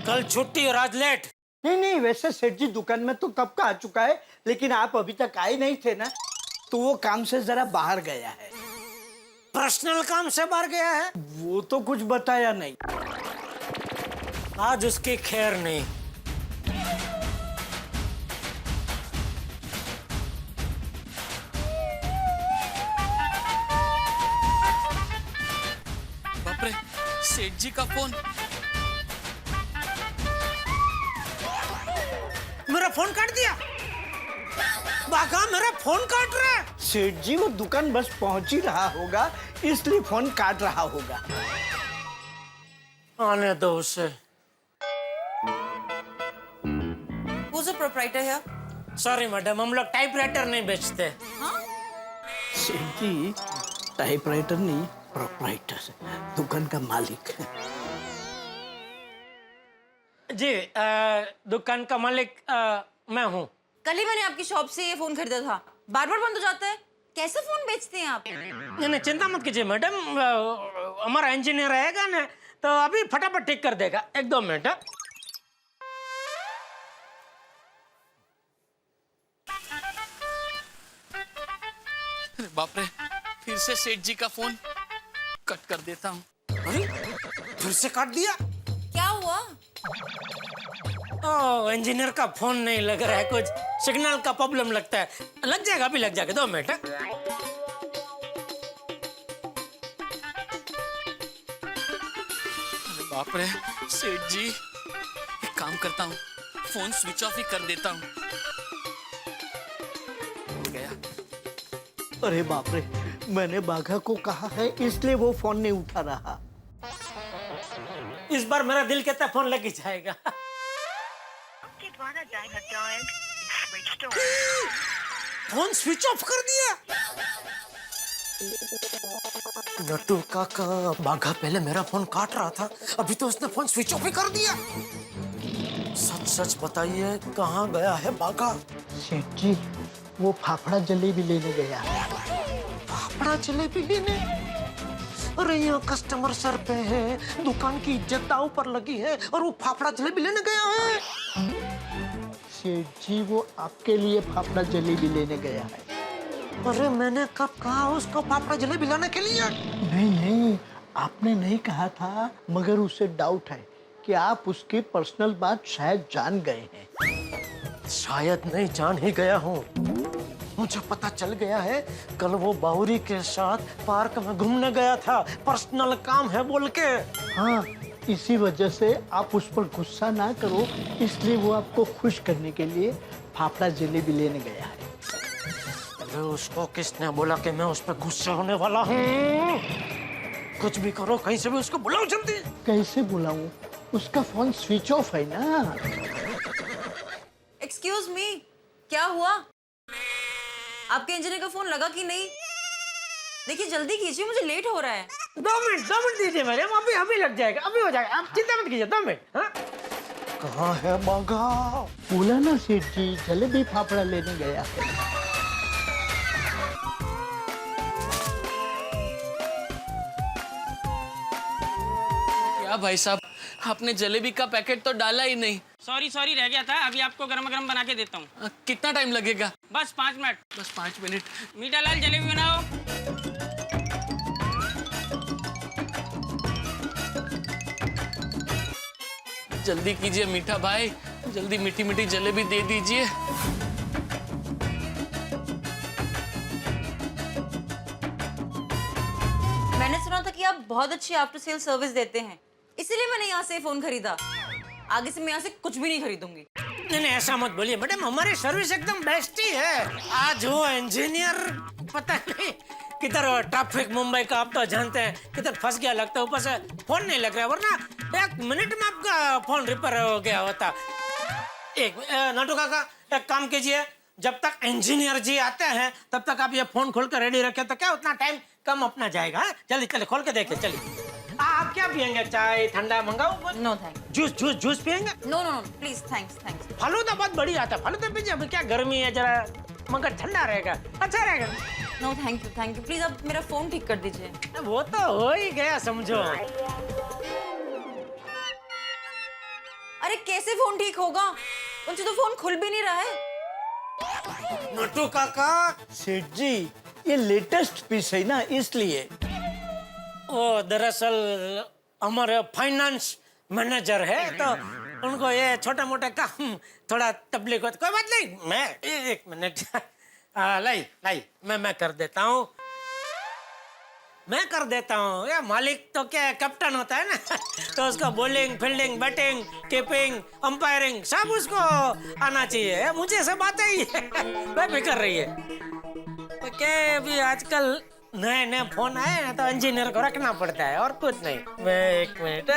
कल छुट्टी और आज लेट। नहीं, वैसे सेठ जी दुकान में तो कब का आ चुका है, लेकिन आप अभी तक आए नहीं थे ना, तो वो काम से जरा बाहर गया है। पर्सनल काम से बाहर गया है? वो तो कुछ बताया नहीं। आज उसकी खैर नहीं। बाप रे, सेठ जी का फोन। मेरा फोन काट दिया। बागा मेरा फोन काट रहा है। सेठ जी वो दुकान बस पहुंच ही रहा होगा, इसलिए फोन काट रहा होगा। आने दो उसे। Who's the proprietor here? Sorry madam, हम लोग टाइपराइटर नहीं बेचते। सेठ जी टाइपराइटर नहीं, प्रोप्राइटर, दुकान का मालिक। जी दुकान का मालिक मैं हूँ। कल ही मैंने आपकी शॉप से ये फोन खरीदा था, बार बार बंद हो जाता है, कैसे फोन बेचते हैं आप? नहीं, चिंता मत कीजिए मैडम, हमारा इंजीनियर आएगा ना तो अभी फटाफट ठीक कर देगा। 1-2 मिनट। अरे बाप रे, फिर से सेठ जी का फोन। कट कर देता हूँ। अरे फिर से काट दिया। क्या हुआ? ओह, इंजीनियर का फोन नहीं लग रहा है, कुछ सिग्नल का प्रॉब्लम लगता है। लग जाएगा, अभी लग जाएगा। 2 मिनट। अरे बाप रे, सेठ जी, एक काम करता हूँ, फोन स्विच ऑफ ही कर देता हूँ। गया। अरे बाप रे, मैंने बाघा को कहा है, इसलिए वो फोन नहीं उठा रहा। इस बार मेरा दिल कहता है फोन लग ही जाएगा। फोन स्विच ऑफ कर दिया। नट्टू काका, बाघा पहले मेरा फोन काट रहा था, अभी तो उसने फोन स्विच ऑफ ही कर दिया। सच सच बताइए, कहाँ गया है बाघा? सेठ जी वो फाफड़ा जलेबी लेने गया है। फाफड़ा जलेबी लेने? अरे यहाँ कस्टमर सर पे है, दुकान की इज्जत दांव पर लगी है और वो फाफड़ा जलेबी लेने गया है। सेठ जी वो आपके लिए फाफड़ा जलेबी लेने गया है। अरे मैंने कब कहा उसको फाफड़ा जलेबी लाने के लिए? नहीं, आपने नहीं कहा था, मगर उसे डाउट है कि आप उसकी पर्सनल बात शायद जान गए हैं। शायद नहीं, जान ही गया हूँ। मुझे पता चल गया है, कल वो बावरी के साथ पार्क में घूमने गया था, पर्सनल काम है बोल के। हाँ, इसी वजह से आप उस पर गुस्सा ना करो, इसलिए वो आपको खुश करने के लिए फाफड़ा जलेबी लेने गया है। अरे उसको किसने बोला कि मैं उस पर गुस्सा होने वाला हूँ? कुछ भी करो, कहीं से भी उसको बुलाओ जल्दी। कैसे बुलाऊं? उसका फोन स्विच ऑफ है ना। एक्सक्यूज मी, क्या हुआ? आपके इंजीनियर का फोन लगा कि नहीं? देखिए जल्दी कीजिए, मुझे लेट हो रहा है। 2 मिनट दीजिए मैडम, अभी लग जाएगा, अभी हो जाएगा, आप चिंता मत कीजिए। 2 मिनट। हाँ? कहाँ है बाघा? बोला ना सेठ जी, जलेबी फाफड़ा लेने गया है। क्या भाई साहब, आपने जलेबी का पैकेट तो डाला ही नहीं। सॉरी रह गया था, अभी आपको गरम गरम बना के देता हूँ। कितना टाइम लगेगा? बस 5 मिनट। बस 5 मिनट। मीठा लाल जलेबी बनाओ। जल्दी कीजिए मीठा भाई, जल्दी मीठी मीठी जलेबी दे दीजिए। सुना था कि आप बहुत अच्छी आफ्टर सेल सर्विस देते हैं, इसीलिए मैंने यहाँ से फोन खरीदा। आगे से मैं यहाँ से कुछ भी नहीं खरीदूंगी। नहीं नहीं, ऐसा मत बोलिए मैडम, हमारी सर्विस एकदम बेस्ट ही है। आज वो इंजीनियर पता नहीं किधर ट्रैफिक मुंबई का आप तो जानते हैं, किधर फंस गया लगता है, ऊपर से फोन नहीं लग रहा, वरना 1 मिनट में आपका फोन रिपेयर हो गया होता। नटू काका एक काम कीजिए, जब तक इंजीनियर जी आते हैं तब तक आप ये फोन खोल कर रेडी रखें, तो क्या उतना टाइम कम अपना जाएगा। जल्दी चले खोल के देखिए, चलिए। आप क्या पियेंगे, चाय ठंडा मंगाओ? No thank. जूस पियेंगे? No no no please, thanks. Falooda बहुत बढ़िया आता है, फालूदा पीजिए। अभी क्या गर्मी है, जरा मगर ठंडा रहेगा, अच्छा रहेगा। नो थैंक यू प्लीज, आप मेरा फोन ठीक कर दीजिए। वो तो हो ही गया समझो। अरे कैसे फोन ठीक होगा, उनसे तो फोन खुल भी नहीं रहा है। नटू काका, सेठ जी ये लेटेस्ट पीस है ना, इसलिए। वो दरअसल हमारे फाइनेंस मैनेजर है, तो उनको ये छोटा मोटा काम थोड़ा तकलीफ होता। कोई बात नहीं, मैं 1 मिनट लाई मैं कर देता हूँ, मैं कर देता हूँ। ये मालिक तो क्या कैप्टन होता है ना, तो उसको bowling fielding batting keeping umpiring सब उसको आना चाहिए। मुझे सब आता ही है, बेफिक्र रही है। तो क्या अभी आजकल नए नए फोन आए हैं, तो इंजीनियर को रखना पड़ता है, और कुछ नहीं। मैं 1 मिनट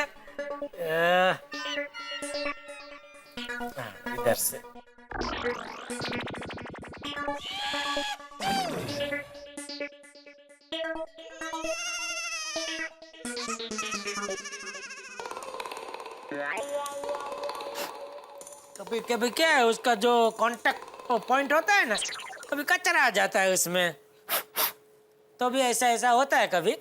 इधर से कभी कभी क्या है, उसका जो कांटेक्ट पॉइंट होता है ना, कभी कचरा आ जाता है उसमें, तो भी ऐसा होता है कभी।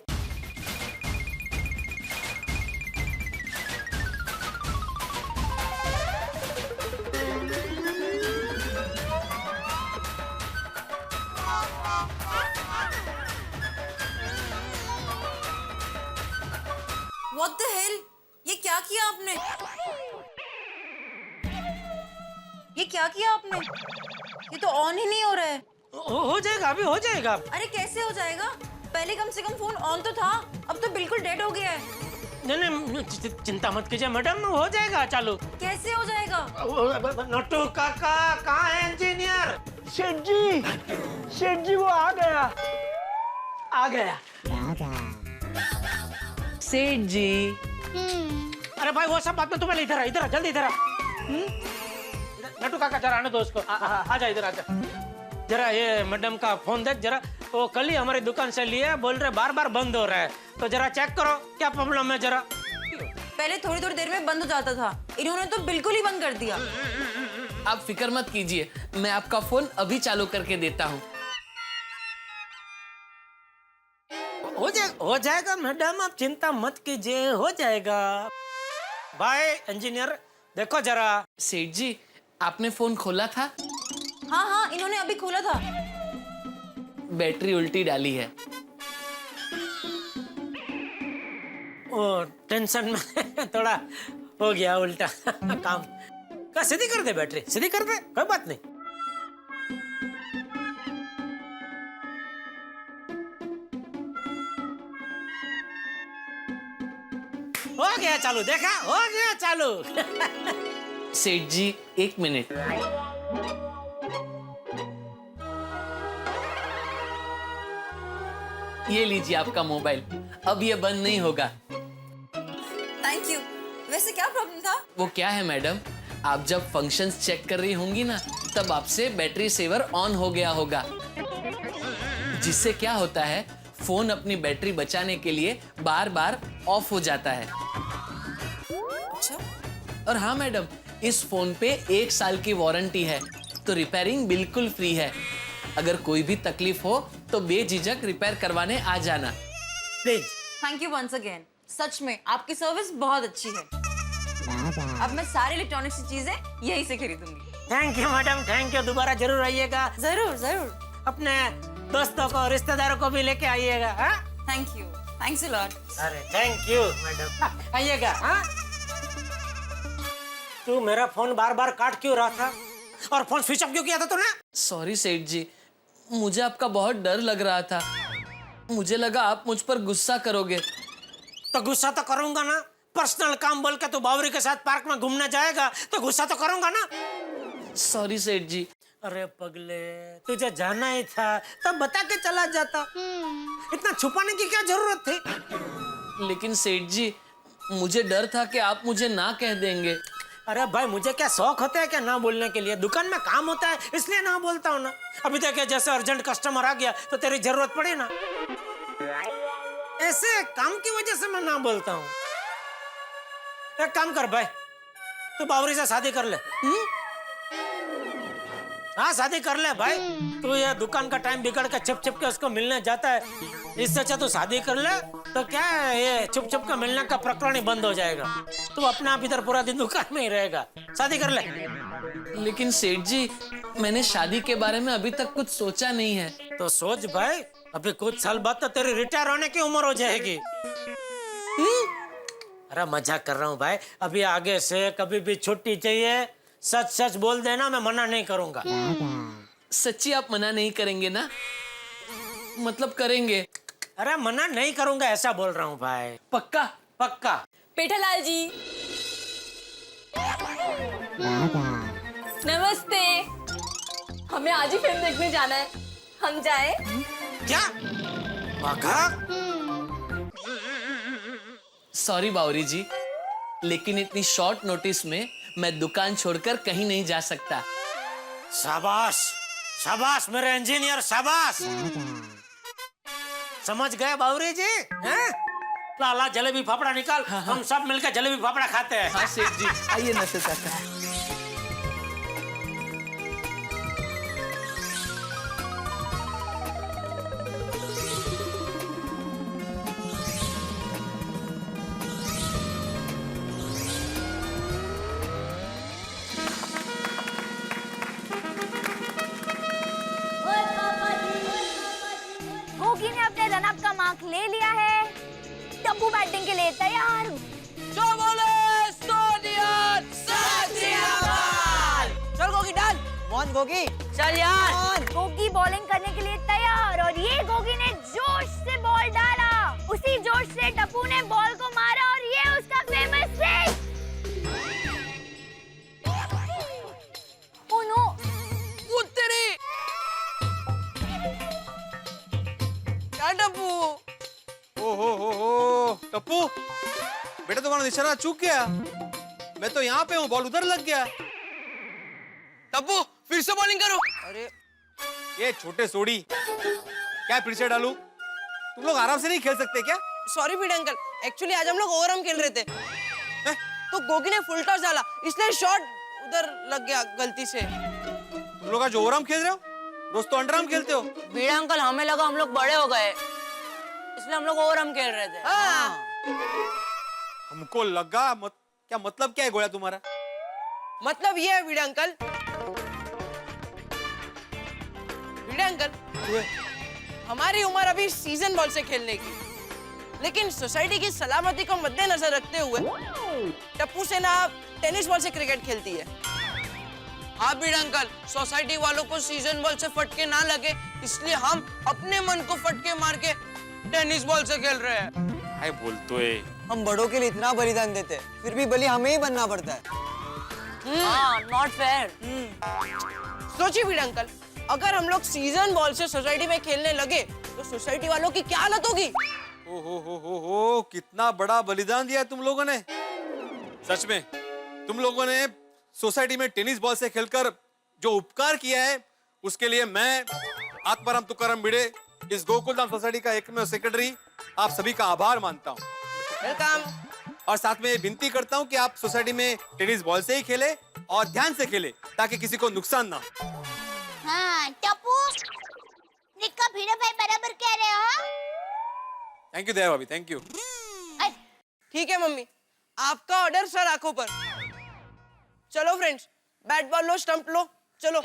What the hell? ये क्या किया आपने? ये क्या किया आपने? ये तो ऑन ही नहीं हो रहा है। हो जाएगा, अभी हो जाएगा। अरे कैसे हो जाएगा? पहले कम से कम फोन ऑन तो था, अब तो बिल्कुल डेड हो गया है। नहीं चिंता मत कीजिए मैडम, हो जाएगा चालू। कैसे हो जाएगा? नटू काका कहाँ है इंजीनियर? सेठ जी वो आ गया। सेठ जी। अरे भाई वो सब बात में, तुम्हें इधर जल्दी इधर आ। नटू काका जरा आने दो उसको, आजा इधर आजा। जरा ये मैडम का फोन देख जरा, वो कल ही हमारी दुकान से लिए, बोल रहे बार बार बंद हो रहा है, तो जरा चेक करो क्या प्रॉब्लम है जरा। पहले थोड़ी देर में बंद हो जाता था, इन्होंने तो बिल्कुल ही बंद कर दिया। आप फिक्र मत कीजिए, मैं आपका फोन अभी चालू करके देता हूँ। हो जाएगा मैडम, आप चिंता मत कीजिए, हो जाएगा। बाय इंजीनियर, देखो जरा। सेठ जी आपने फोन खोला था? हाँ इन्होंने अभी खोला था। बैटरी उल्टी डाली है। ओ टेंशन में थोड़ा हो गया उल्टा काम। क्या सीधी कर दे, बैटरी सीधी कर दे, कोई बात नहीं। हो गया चालू, देखा हो गया चालू। सेठ जी 1 मिनट। ये लीजिए आपका मोबाइल, अब ये बंद नहीं होगा। Thank you. वैसे क्या प्रॉब्लम था? वो क्या है मैडम, आप जब फंक्शंस चेक कर रही होंगी ना, तब आपसे बैटरी सेवर ऑन हो गया होगा, जिससे क्या होता है, फोन अपनी बैटरी बचाने के लिए बार बार ऑफ हो जाता है। अच्छा? और हाँ मैडम, इस फोन पे 1 साल की वारंटी है, तो रिपेयरिंग बिल्कुल फ्री है। अगर कोई भी तकलीफ हो तो बेझिझक रिपेयर करवाने आ जाना please. Thank you once again, सच में आपकी सर्विस बहुत अच्छी है। अब मैं सारी इलेक्ट्रॉनिक्स की चीजें यहीं से खरीदूंगी। Thank you madam, thank you. दोबारा जरूर आइएगा। जरूर। अपने दोस्तों को रिश्तेदारों को भी लेके आइएगा। Thank you, thanks a lot. अरे थैंक यू मैडम, आइएगा। तू मेरा फोन बार बार काट क्यों रहा था, और फोन स्विच ऑफ क्यों किया था तूने? सॉरी सेठ जी, मुझे आपका बहुत डर लग रहा था। मुझे लगा आप मुझ पर गुस्सा करोगे। तो गुस्सा तो करूंगा ना। पर्सनल काम बोल के तू बावरी के साथ पार्क में घूमने जाएगा तो गुस्सा तो करूंगा ना। सॉरी सेठ जी। अरे पगले, तुझे जाना ही था तब बता के चला जाता। इतना छुपाने की क्या जरूरत थी? लेकिन सेठ जी, मुझे डर था कि आप मुझे ना कह देंगे। अरे भाई, मुझे क्या शौक होता है क्या ना बोलने के लिए? दुकान में काम होता है इसलिए ना बोलता हूँ ना। अभी देखे जैसे अर्जेंट कस्टमर आ गया तो तेरी जरूरत पड़ी ना, ऐसे काम की वजह से मैं ना बोलता हूँ। एक काम कर भाई, तू बावरी से शादी कर ले। हाँ, शादी कर ले भाई। तू ये दुकान का टाइम बिगड़ के छिप छिप के उसको मिलने जाता है, इससे अच्छा तू शादी कर ले तो क्या है, ये छुप छुप के मिलने का प्रकरण ही बंद हो जाएगा। तू अपने आप इधर पूरा दिन दुकान में ही रहेगा। शादी कर ले। लेकिन सेठ जी, मैंने शादी के बारे में अभी तक कुछ सोचा नहीं है। तो सोच भाई, अभी कुछ साल बाद तो तेरी रिटायर होने की उम्र हो जाएगी। अरे मजाक कर रहा हूँ भाई। अभी आगे से कभी भी छुट्टी चाहिए, सच सच बोल देना, मैं मना नहीं करूंगा। सच्ची आप मना नहीं करेंगे ना? मतलब करेंगे? अरे मना नहीं करूंगा ऐसा बोल रहा हूँ भाई। पक्का? पक्का। पेठालाल जी नमस्ते। हमें आज ही फिल्म देखने जाना है, हम जाए? क्या? वाकई? सॉरी बावरी जी, लेकिन इतनी शॉर्ट नोटिस में मैं दुकान छोड़कर कहीं नहीं जा सकता। शाबाश, शाबाश मेरे इंजीनियर, शाबाश। समझ गए बावरी जी? हैं? लाला जलेबी फाफड़ा निकाल। हाँ, हम सब मिलकर जलेबी फाफड़ा खाते हैं। हाँ सेठ जी, आइए ना सेठ काका। गोगी ने अपने रनअप का मार्क ले लिया है। टप्पू बैटिंग के लिए तैयार। जो बोले सोनिया चल गोगी डाल। वन गोगी चल यार। गोगी बॉलिंग करने के लिए तैयार और ये गोगी ने जोश से बॉल डाला। उसी जोश से टप्पू ने बॉल को मारा और ये उसका फेमस सिक्स। ओह नो, तेरी क्या टप्पू? ओ टप्पू, बेटा तुम्हारा निशाना चूक गया। मैं तो यहाँ पे हूँ, बॉल उधर लग गया। टप्पू फिर से बॉलिंग करो। अरे ये छोटे सोडी, क्या फिर से डालूं? तुम लोग आराम से नहीं खेल सकते क्या? सॉरी पीड अंकल, एक्चुअली आज हम लोग ओवरआर्म खेल रहे थे तो गोगी ने फुल टॉस डाला, इसलिए शॉट उधर लग गया गलती से। तुम लोग आज ओवरआर्म खेल रहे हो? रोज तो अंडरआर्म खेलते हो। पीड अंकल, हमें लगा हम लोग बड़े हो गए इसलिए हम लोग ओवरआर्म खेल रहे थे। हमको लगा क्या मतलब क्या है गोया तुम्हारा? मतलब ये है वीडा अंकल, हमारी उम्र अभी सीजन बॉल से खेलने की, लेकिन सोसाइटी की सलामती को मद्देनजर रखते हुए टप्पू सेना टेनिस बॉल से क्रिकेट खेलती है। हाँ वीडा अंकल, सोसाइटी वालों को सीजन बॉल से फटके ना लगे इसलिए हम अपने मन को फटके मार के टेनिस बॉल से खेल रहे हैं। हाय बोलतो है। हम बड़ों के लिए इतना बलिदान देते हैं, फिर भी बलि हमें ही बनना पड़ता है। Not fair. सोचिए वीड अंकल, अगर हम लोग सीजन बॉल से सोसाइटी में खेलने लगे तो सोसाइटी वालों की क्या हालत होगी? हो कितना बड़ा बलिदान दिया तुम लोगों ने। सच में तुम लोगों ने सोसाइटी में टेनिस बॉल से खेलकर जो उपकार किया है उसके लिए मैं आत्माराम तुकाराम भिड़े, इस गोकुलधाम सोसाइटी का एकमेव सेक्रेटरी, आप सभी का आभार मानता हूँ। वेलकम। और साथ में विनती करता हूँ कि आप सोसाइटी में टेनिस बॉल से ही खेले और ध्यान से खेले ताकि किसी को नुकसान ना हो। हाँ टप्पू, निक्का भिड़े भाई बराबर कह रहे हो। थैंक यू दया भाभी, थैंक यू। ठीक है मम्मी, आपका ऑर्डर सर आंखों पर। चलो फ्रेंड्स, बैट बॉल लो, स्टंप लो, चलो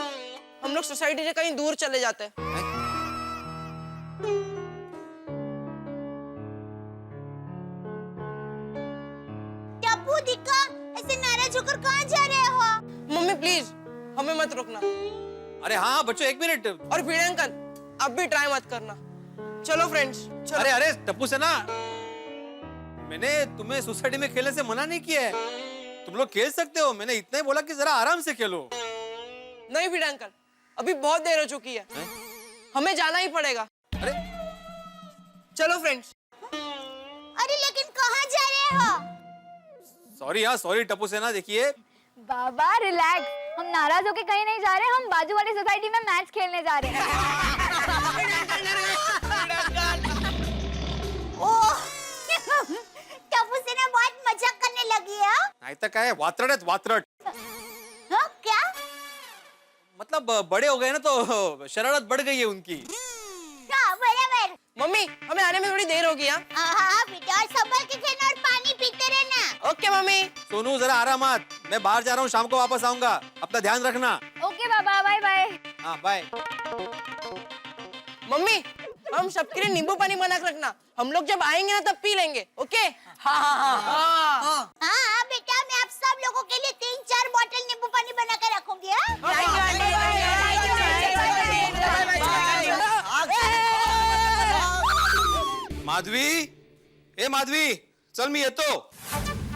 हम लोग सोसाइटी से कहीं दूर चले जाते हैं। टप्पू दिक्का, ऐसे नाराज होकर कहाँ जा रहे हो? मम्मी प्लीज हमें मत रोकना। अरे हाँ बच्चों, एक मिनट। और भिड़े अंकल, अब भी ट्राई मत करना, चलो फ्रेंड्स, चलो। अरे अरे टप्पू सेना, मैंने तुम्हें सोसाइटी में खेलने से मना नहीं किया है। तुम लोग खेल सकते हो, मैंने इतना ही बोला कि जरा आराम से खेलो। नहीं भिड़े अंकल, अभी बहुत देर हो चुकी है, हमें जाना ही पड़ेगा। अरे चलो फ्रेंड्स। अरे लेकिन कहाँ जा रहे हो? सॉरी, हाँ सॉरी टप्पू सेना। देखिए बाबा रिलैक्स, हम नाराज होके कहीं नहीं जा रहे, हम बाजू वाली सोसाइटी में मैच खेलने जा रहे हैं। ओह, टप्पू सेना बहुत मजाक करने लगी है। नहीं तो क्या है, वात्रट है वात्रट। हाँ क्या? मतलब बड़े हो गए ना तो शरारत बढ़ गई है उनकी। हाँ बराबर। मम्मी, हमें आने में थोड़ी देर होगी। हाँ बेटा, और संभल के खेलना और पानी पीते रहना। Okay mummy. सोनू जरा आराम मत, मैं बाहर जा रहा हूँ, शाम को वापस आऊंगा, अपना ध्यान रखना। ओके बाबा, बाय बाय। हाँ बाय। मम्मी, हम सबके लिए नींबू पानी बना के रखना, हम लोग जब आएंगे ना तब पी लेंगे। ओके? हाँ हाँ हाँ हाँ। हाँ बेटा, मैं आप सब लोगों के लिए 3-4 बोतल नींबू पानी बना के रखूंगी। माधवी, ए माधवी, चल मैं ये तो।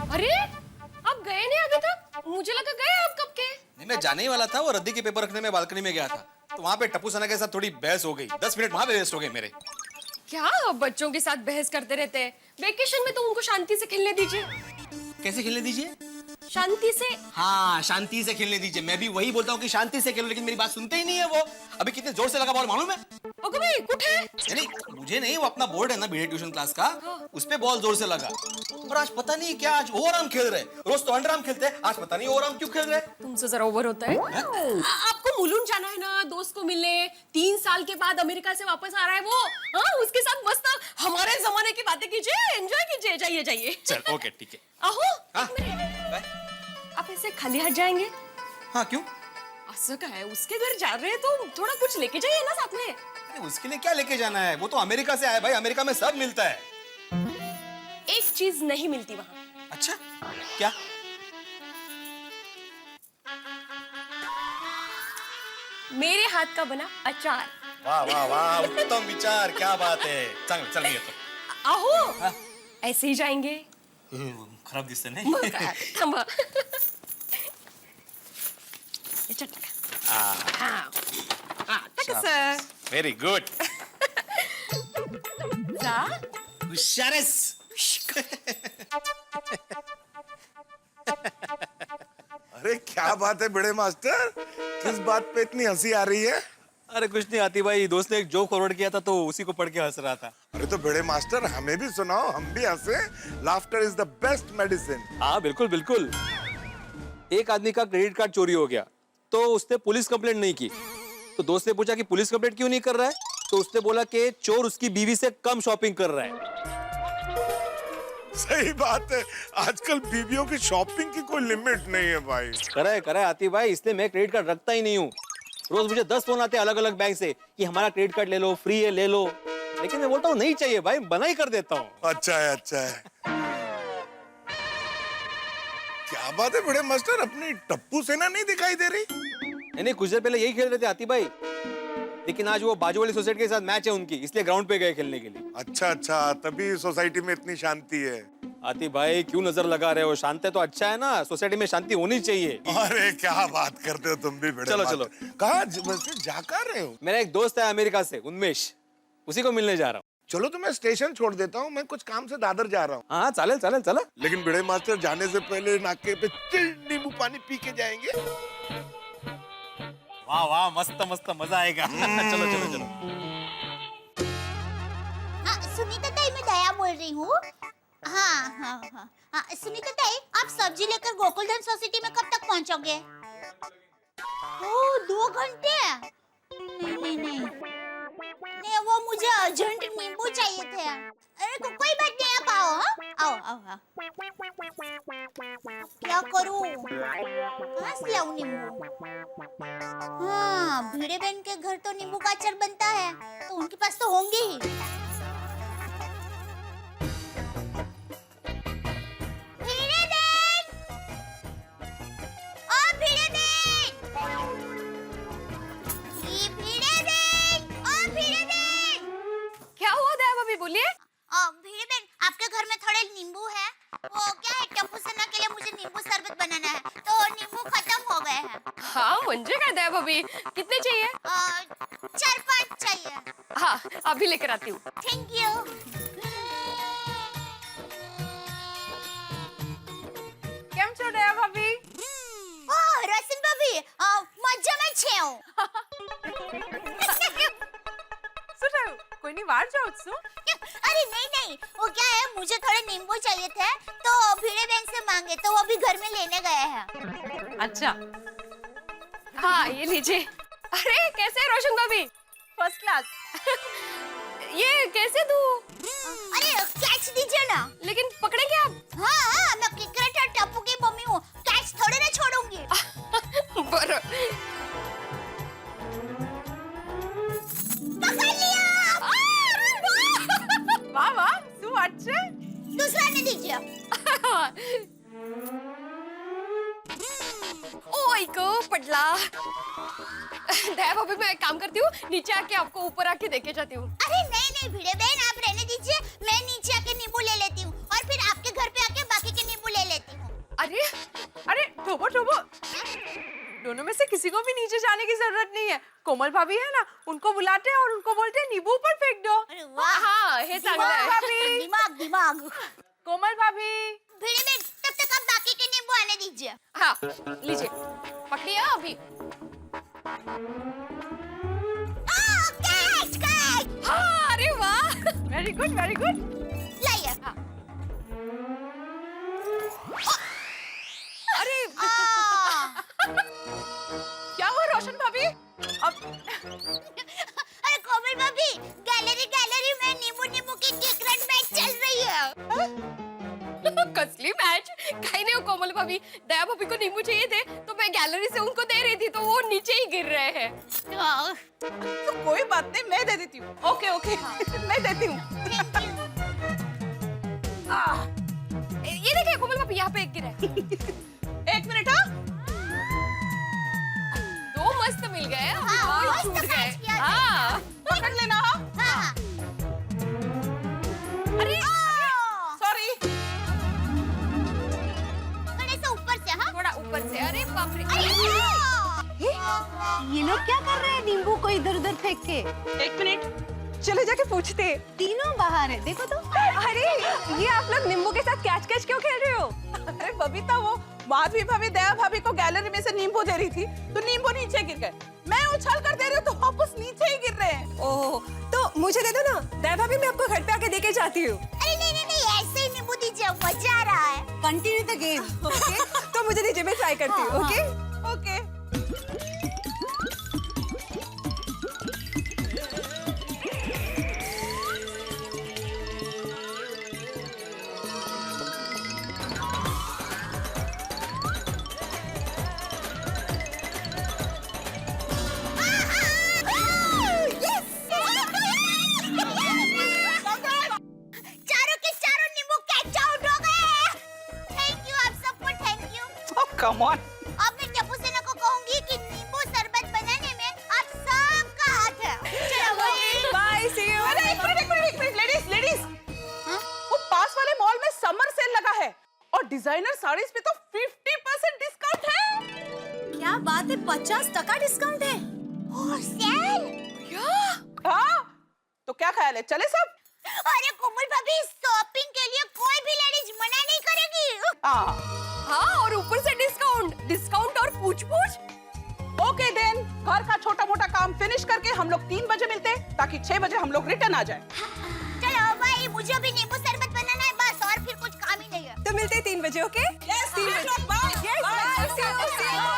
अरे आप गए नहीं अभी तक? मुझे लगा गए आप कब के। नहीं, मैं जाने ही वाला था, वो रद्दी के पेपर रखने में बालकनी में गया था, तो वहाँ पे टप्पू सेना के साथ थोड़ी बहस हो गई। 10 मिनट वहाँ पे वेस्ट हो गए मेरे। क्या बच्चों के साथ बहस करते रहते हैं? वेकेशन में तो उनको शांति से खेलने दीजिए। कैसे खेलने दीजिए? शांति से। हाँ शांति से खेलने दीजिए, मैं भी वही बोलता हूँ कि शांति से खेलो, लेकिन मेरी बात सुनते ही नहीं है वो। अभी कितने जोर से लगा बॉल मालूम है? ओके भाई, कुठे? नहीं मुझे नहीं, वो अपना बोर्ड है ना भिड़े ट्यूशन क्लास का, उस पे बॉल जोर से लगा। और आज पता नहीं क्या, आज ओवरआर्म खेल रहे, रोज तो अंडरआर्म खेलते हैं, आज पता नहीं ओवरआर्म क्यों खेल रहे। तुमसे जरा ओवर होता है। आपको मुलुंड जाना है ना दोस्त को मिलने, 3 साल के बाद अमेरिका से वापस आ रहा है वो। हाँ, उसके साथ मस्त हमारे जमाने की बातें कीजिए, एंजॉय कीजिए। जाइए जाइए। चल ओके ठीक है। आहो। हाँ, आप ऐसे खाली हाथ जाएंगे? हाँ क्यों? असं काय, उसके घर जा रहे हैं तो थोड़ा कुछ लेके जाइए ना साथ में। अरे उसके लिए क्या लेके जाना है, वो तो अमेरिका से आया भाई, अमेरिका में सब मिलता है। एक चीज नहीं मिलती वहाँ। अच्छा क्या? मेरे हाथ का बना अचार। वाह वाह वाह, उत्तम विचार, क्या बात है। चल चल ये तो। आहो। ऐसे ही जाएंगे। खराब दिसते नहीं। मग काय, थांबा। याच्यात टाका। हाँ, टाका सर। Very good. जा। हुशारस। अरे क्या बात है बड़े मास्टर, किस बात पे इतनी हंसी आ रही है? अरे कुछ नहीं आती भाई, दोस्त ने एक जोक फॉरवर्ड किया था तो उसी को पढ़ के हंस रहा था। अरे तो बड़े मास्टर हमें भी सुनाओ, हम भी हंसे। Laughter is the best medicine. हाँ बिल्कुल बिल्कुल। एक आदमी का क्रेडिट कार्ड चोरी हो गया, तो उसने पुलिस कंप्लेंट नहीं की। तो दोस्त ने पूछा कि पुलिस कंप्लेंट क्यों नहीं कर रहा है, तो उसने बोला कि चोर उसकी बीवी से कम शॉपिंग कर रहा है। सही बात है, आजकल बीवियों की शॉपिंग की कोई लिमिट नहीं है भाई। करे आती भाई, इसलिए मैं क्रेडिट कार्ड रखता ही नहीं हूँ। रोज मुझे 10 फोन आते हैं अलग अलग बैंक से कि हमारा क्रेडिट कार्ड ले लो, फ्री है ले लो, लेकिन मैं बोलता हूँ नहीं चाहिए भाई, बना ही कर देता हूँ। अच्छा है अच्छा है। क्या बात है बड़े मास्टर, अपनी टप्पू सेना नहीं दिखाई दे रही? नहीं कुछ देर पहले यही खेल रहे थे आती भाई, लेकिन आज वो बाजू वाली सोसाइटी के साथ मैच है उनकी, इसलिए ग्राउंड पे गए खेलने के लिए। अच्छा अच्छा, तभी सोसाइटी में इतनी शांति है। आती भाई क्यों नजर लगा रहे हो, शांति तो अच्छा है ना, सोसाइटी में शांति होनी चाहिए। अरे क्या बात करते हो तुम भी बड़े चलो मास्टर। चलो। कहाँ वैसे जा कर रहे हो? मेरा एक दोस्त है अमेरिका से, उन्मेष, उसी को मिलने जा रहा हूँ। चलो तो मैं स्टेशन छोड़ देता हूँ, मैं कुछ काम से दादर जा रहा हूँ। हाँ चालेल चालेल चलो। लेकिन बड़े मास्टर जाने से पहले नाके पे चिल नींबू पानी पी के जाएंगे। वाह वाह, मस्त मस्त, मजा आएगा। चलो चलो चलो। हाँ सुनीता ताई, मैं दया बोल रही हूँ। हाँ, सुनीता ताई, आप सब्जी लेकर गोकुलधन सोसाइटी में कब तक पहुँचोगे? ओह 2 घंटे? नहीं, वो मुझे अर्जेंट नींबू चाहिए थे। अरे कोई बात नहीं, आप आओ। हाँ? आओ। क्या करूँ, कहाँ से लाऊं नींबू? हाँ, भिड़े बहन के घर तो नींबू का अचार बनता है, तो उनके पास तो होंगे ही। भिड़े बहन! ओ भिड़े बहन! भिड़े बहन! ओ भिड़े बहन! क्या हुआ? घर में थोड़े नींबू है? वो क्या है, टप्पू सेना के लिए मुझे नींबू शरबत बनाना है, तो नींबू खत्म हो गए हैं। हाँ मुझे क्या दया भाभी, कितने चाहिए? 4-5 चाहिए। हाँ अभी लेकर आती हूँ। Thank you. કેમ છો દયા ભાભી? ओह रोशन भाभी, मजा में छे हूँ। શું થયું? કોઈની વાર જાઉં છું? अरे नहीं, वो क्या है, मुझे थोड़े नींबू चाहिए थे, तो भिड़े बहन से मांगे, तो वो भी घर में लेने गए हैं। अच्छा, हाँ ये लीजिए। अरे कैसे है रोशन भाभी? First class. ये कैसे दूँ? अरे कैच दीजिए ना। लेकिन पकड़ेंगे आप? हाँ, मैं किकरेट और टप्पू की मम्मी हूँ, कैच थोड़े ना छोड़ूंगी। बरो पकड़ लिया। વાહ વાહ, શું વાત છે? दूसरा ने दीजिए। ओए को पटला। दया भाभी मैं एक काम करती हूँ, नीचे आके आपको ऊपर आके देखे जाती हूँ। अरे नहीं भिड़े बहन, आप रहने दीजिए, मैं नीचे आके नींबू ले लेती हूँ और फिर आपके घर पे आके बाकी के नींबू ले लेती हूँ। अरे अरे ठोबो ठोबो, दोनों में से किसी को भी नीचे जाने की जरूरत नहीं है। कोमल भाभी है ना, उनको बुलाते हैं और उनको बोलते हैं नींबू ऊपर फेंक दो। अरे वाह, हाँ हे चांगलं आहे। दिमाग। कोमल भाभी, भिड़े बहन, तब तक आप बाकी के नींबू आने दीजिए। हाँ लीजिए, पकड़िए अभी। कैच। हाँ अरे वाह, वेरी गुड वेरी गुड। लाइए। हाँ। अरे क्या हुआ रोशन भाभी? अब अरे कोमल भाभी, गैलरी में नींबू की किकरेट मैच चल रही है। कसली मैच? काही नहीं हो कोमल भाभी, दया भाभी को नींबू चाहिए थे तो मैं गैलरी से उनको दे रही थी, तो वो नीचे ही गिर रहे हैं। तो कोई बात नहीं, मैं दे देती हूँ। ओके ओके, मैं देती हूँ। ये देखिए कोमल भाभी, यहाँ पे एक गिरा है। 1 मिनट। हाँ, 2 मस्त मिल गए। हाँ, 2 मस्त छूट catch गए। किया हाँ पकड़ लेना। हाँ, हाँ। अरे सॉरी। थोड़े से ऊपर से। हाँ, थोड़ा ऊपर से। अरे बाप रे। ये लोग क्या कर रहे हैं नींबू को इधर उधर फेंक के? 1 मिनट, चले जाके पूछते। तीनों बाहर है, देखो तो। अरे ये आप लोग नींबू के साथ कैच कैच क्यों खेल रहे हो? अरे बबीता, वो माधवी भाभी दया भाभी को गैलरी में से नींबू दे रही थी, तो नींबू नीचे गिर गए। मैं उछल कर दे रही हूँ तो वापस नीचे ही गिर रहे हैं। ओह, तो मुझे दे दो ना दया भाभी, मैं आपको घर पे आके देके जाती हूँ। अरे नहीं, ऐसे ही नींबू दीजिए, मजा आ रहा है। Continue the game. ओके तो मुझे दीजिए, मैं ट्राई करती हूँ। Okay okay. चारों के चारों नींबू कैच आउट हो गए। थैंक यू, आप सबको थैंक यू। Come on. अब मैं टप्पू सेना को कहूंगी कि नींबू शरबत बनाने में आप सबका हाथ है। चलो भाई, बाय, सी यू। अरे एक मिनट, लेडीज। वो पास वाले मॉल में समर सेल लगा है और डिजाइनर साड़ीज पे तो 50% डिस्काउंट है। क्या बात है, 50% डिस्काउंट है। ओह सेल। हाँ, तो क्या ख्याल है, चले सब? अरे कोमल भाभी, शॉपिंग के लिए कोई भी लेडीज मना नहीं करेगी। हाँ, और ऊपर से डिस्काउंट और पूछ। ओके देन, घर का छोटा मोटा काम फिनिश करके हम लोग 3 बजे मिलते हैं, ताकि 6 बजे हम लोग रिटर्न आ जाए। चलो भाई, मुझे भी नींबू शरबत बनाना है बस, और फिर कुछ काम ही नहीं है। तो मिलते हैं 3 बजे। ओके? Yes, 3 बजे। Bye. Yes, bye. See you.